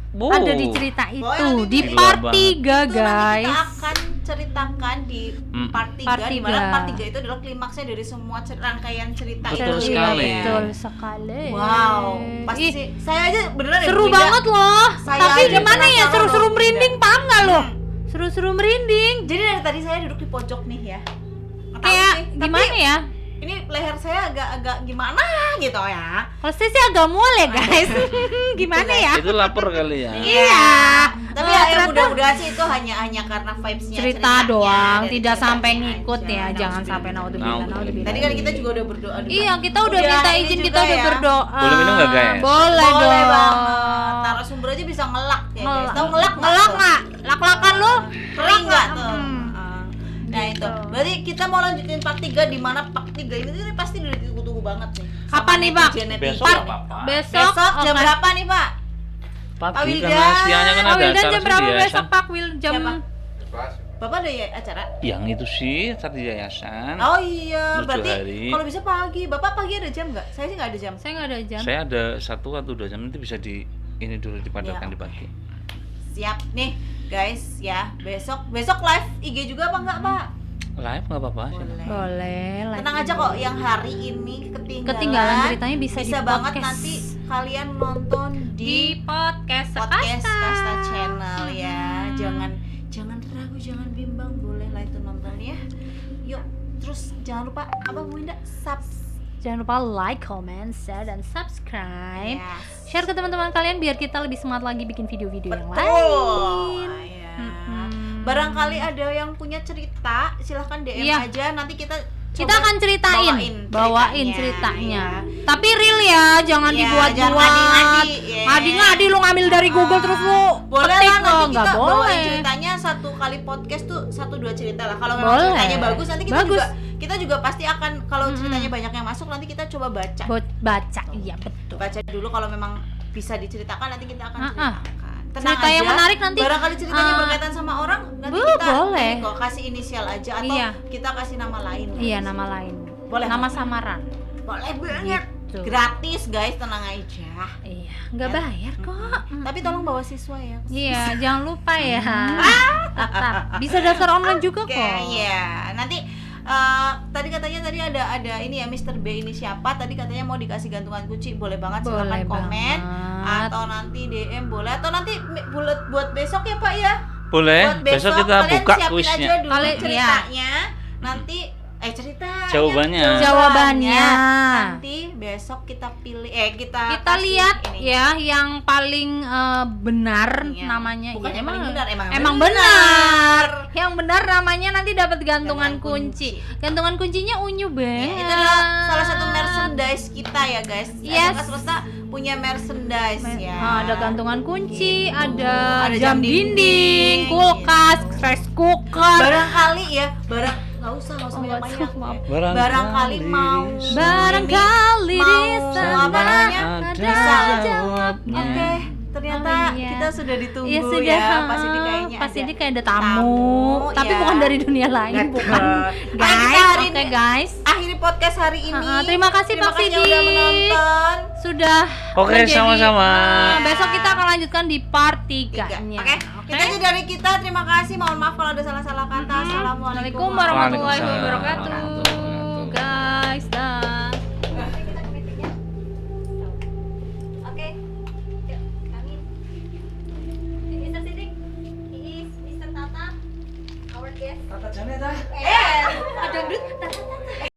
ada di cerita itu nanti di Gila part banget. 3 Itu nanti guys. kita akan ceritakan di part 3 Part di mana 3. part 3 itu adalah klimaksnya dari semua rangkaian cerita Betul itu. sekali. Betul sekali. Wow, pasti Ih, sih. Saya aja beneran seru Bu Ida, banget loh. Saya Tapi aja gimana ya, penasaran seru-seru loh, merinding, Bunda. paham nggak lo? Seru-seru merinding. Jadi dari tadi saya duduk di pojok nih ya. Nggak tahu Kayak sih, tapi gimana ya? ini leher saya agak gimana gitu ya. Kalau saya sih agak mual ya guys. Gimana ya? itu lapar kali ya. Iya. Tapi Oh, ya ternyata mudah-mudahan sih itu hanya karena vibes-nya cerita ceritanya, doang, dari tidak sampai ceritanya ngikut aja. ya. Jangan sampai naudzubillah. Naudzubillah. Tadi kan kita juga udah berdoa juga. Iya, kita udah minta ini izin, juga kita udah ya. berdoa. Boleh minum nggak, guys? Boleh Boleh dong. banget. Narasumber aja bisa ngelak ya guys. Tahu ngelak Ngelak nggak? Lak-lakan lo? Kering nggak tuh? Hmm. Nah itu, berarti kita mau lanjutin part 3 di mana part 3 ini tuh pasti udah ditunggu-tunggu banget nih. Kapan nih, Pak? Besok Part- nggak apa-apa. Besok, Besok jam oke. berapa nih Pak? Pak Pagi Wildan. karena siangnya kan Pak ada Wildan acara jam berapa di besok yayasan. Pak Wil? Jam Siapa? Pas. Bapak ada ya acara? Yang itu sih tadi yayasan. Oh iya, 7 berarti hari. kalau bisa pagi. Bapak pagi ada jam nggak? Saya sih nggak ada jam. Saya nggak ada jam. Saya ada 1 atau 2 jam, nanti bisa di ini dulu dipadatkan Ya, di pagi. Siap nih guys ya. Besok live IG juga apa enggak Pak? Live nggak apa-apa. Boleh. Boleh. Tenang aja kok, yang hari ini Ketinggalan ceritanya bisa di banget podcast. nanti kalian nonton Di di podcast podcast Kasta. Kasta Channel ya. Jangan ragu, jangan bimbang, boleh lah itu nonton ya. Yuk, terus jangan lupa apa Bu Indah? Jangan lupa like, comment, share, dan subscribe. Yes. Share ke teman-teman kalian biar kita lebih semangat lagi bikin video-video yang lain. Betul. Ya. Mm-mm. Barangkali ada yang punya cerita, silahkan DM Iya. aja. Nanti kita Kita coba akan ceritain, bawain ceritanya. Tapi real ya, jangan Iya, dibuat-buat. jangan ngadi-ngadi, ya. Ngadi-ngadi lu ngambil dari Google terus lu Boleh ketik lah lo, nanti nggak kita bawain boleh. ceritanya satu kali podcast tuh 1-2 cerita lah. Kalau memang Boleh. ceritanya bagus nanti Bagus. kita juga pasti akan kalau ceritanya banyak yang masuk nanti kita coba baca. Baca, iya betul. Baca dulu kalau memang bisa diceritakan nanti kita akan ceritakan. Tenang Cerita yang aja, menarik nanti. barangkali ceritanya berkaitan sama orang nanti kita boleh. ini kok kasih inisial aja atau Iya. kita kasih nama lain. Iya, nama lain. Boleh. Nama samaran. Boleh banget. Gitu. Gratis guys, tenang aja. Iya, nggak Ya. bayar kok. Tapi tolong bawa siswa ya. Iya, jangan lupa ya. Tetap bisa daftar online juga Oke, kok. ya. Nanti tadi katanya ada ini ya Mr. B ini siapa? Tadi katanya mau dikasih gantungan kunci, boleh banget silakan Boleh komen banget. atau nanti DM boleh atau nanti buat besok ya Pak ya. Boleh, Buat besok kita kalian buka siapin kuisnya. aja dulu Kalian- ceritanya. Nanti cerita Jawabannya. Jawabannya. nanti besok kita pilih kita Kita kasih lihat ini. ya yang paling benar Iya. namanya. Bukan Iya, yang paling benar, emang benar. Yang benar namanya nanti dapat gantungan Gantungan kunci. kunci. Gantungan kuncinya unyu Ya, banget. itu adalah salah satu merchandise kita ya guys. Yes. SMK Semesta punya merchandise ya. Ada gantungan kunci, Gitu. ada Ada jam jam dinding, dinding, kulkas, gitu. rice cooker. Barangkali ya, nggak usah Oh, banyak nggak banyak. usah, maaf. Barangkali mau Barangkali di mau sana apa namanya? ada Bisa. jawabnya. Oke, ternyata Oh, iya. kita sudah ditunggu Iya sudah. ya. Pas ini kayaknya Pas ada ini kayak ada tamu, tapi ya. bukan dari dunia lain, Betul. bukan. Oke, Guys, kita hari oke ini guys. akhiri podcast hari ini. Terima kasih Pak yang Sidi. udah menonton. Sudah Oke, menjadi- sama-sama. Besok kita akan lanjutkan di part 3-nya. Oke, kita itu dari kita. Terima kasih. Mohon maaf kalau ada salah-salah kata. Assalamualaikum Assalamualaikum warahmatullahi Waalaikumsalam wabarakatuh. warahmatullahi wabarakatuh. Guys, dah. Oke. Yuk, kami. Mr. Sidik, he is Mr. Tata, our guest. Tata Janeta. Eh, Ada duit.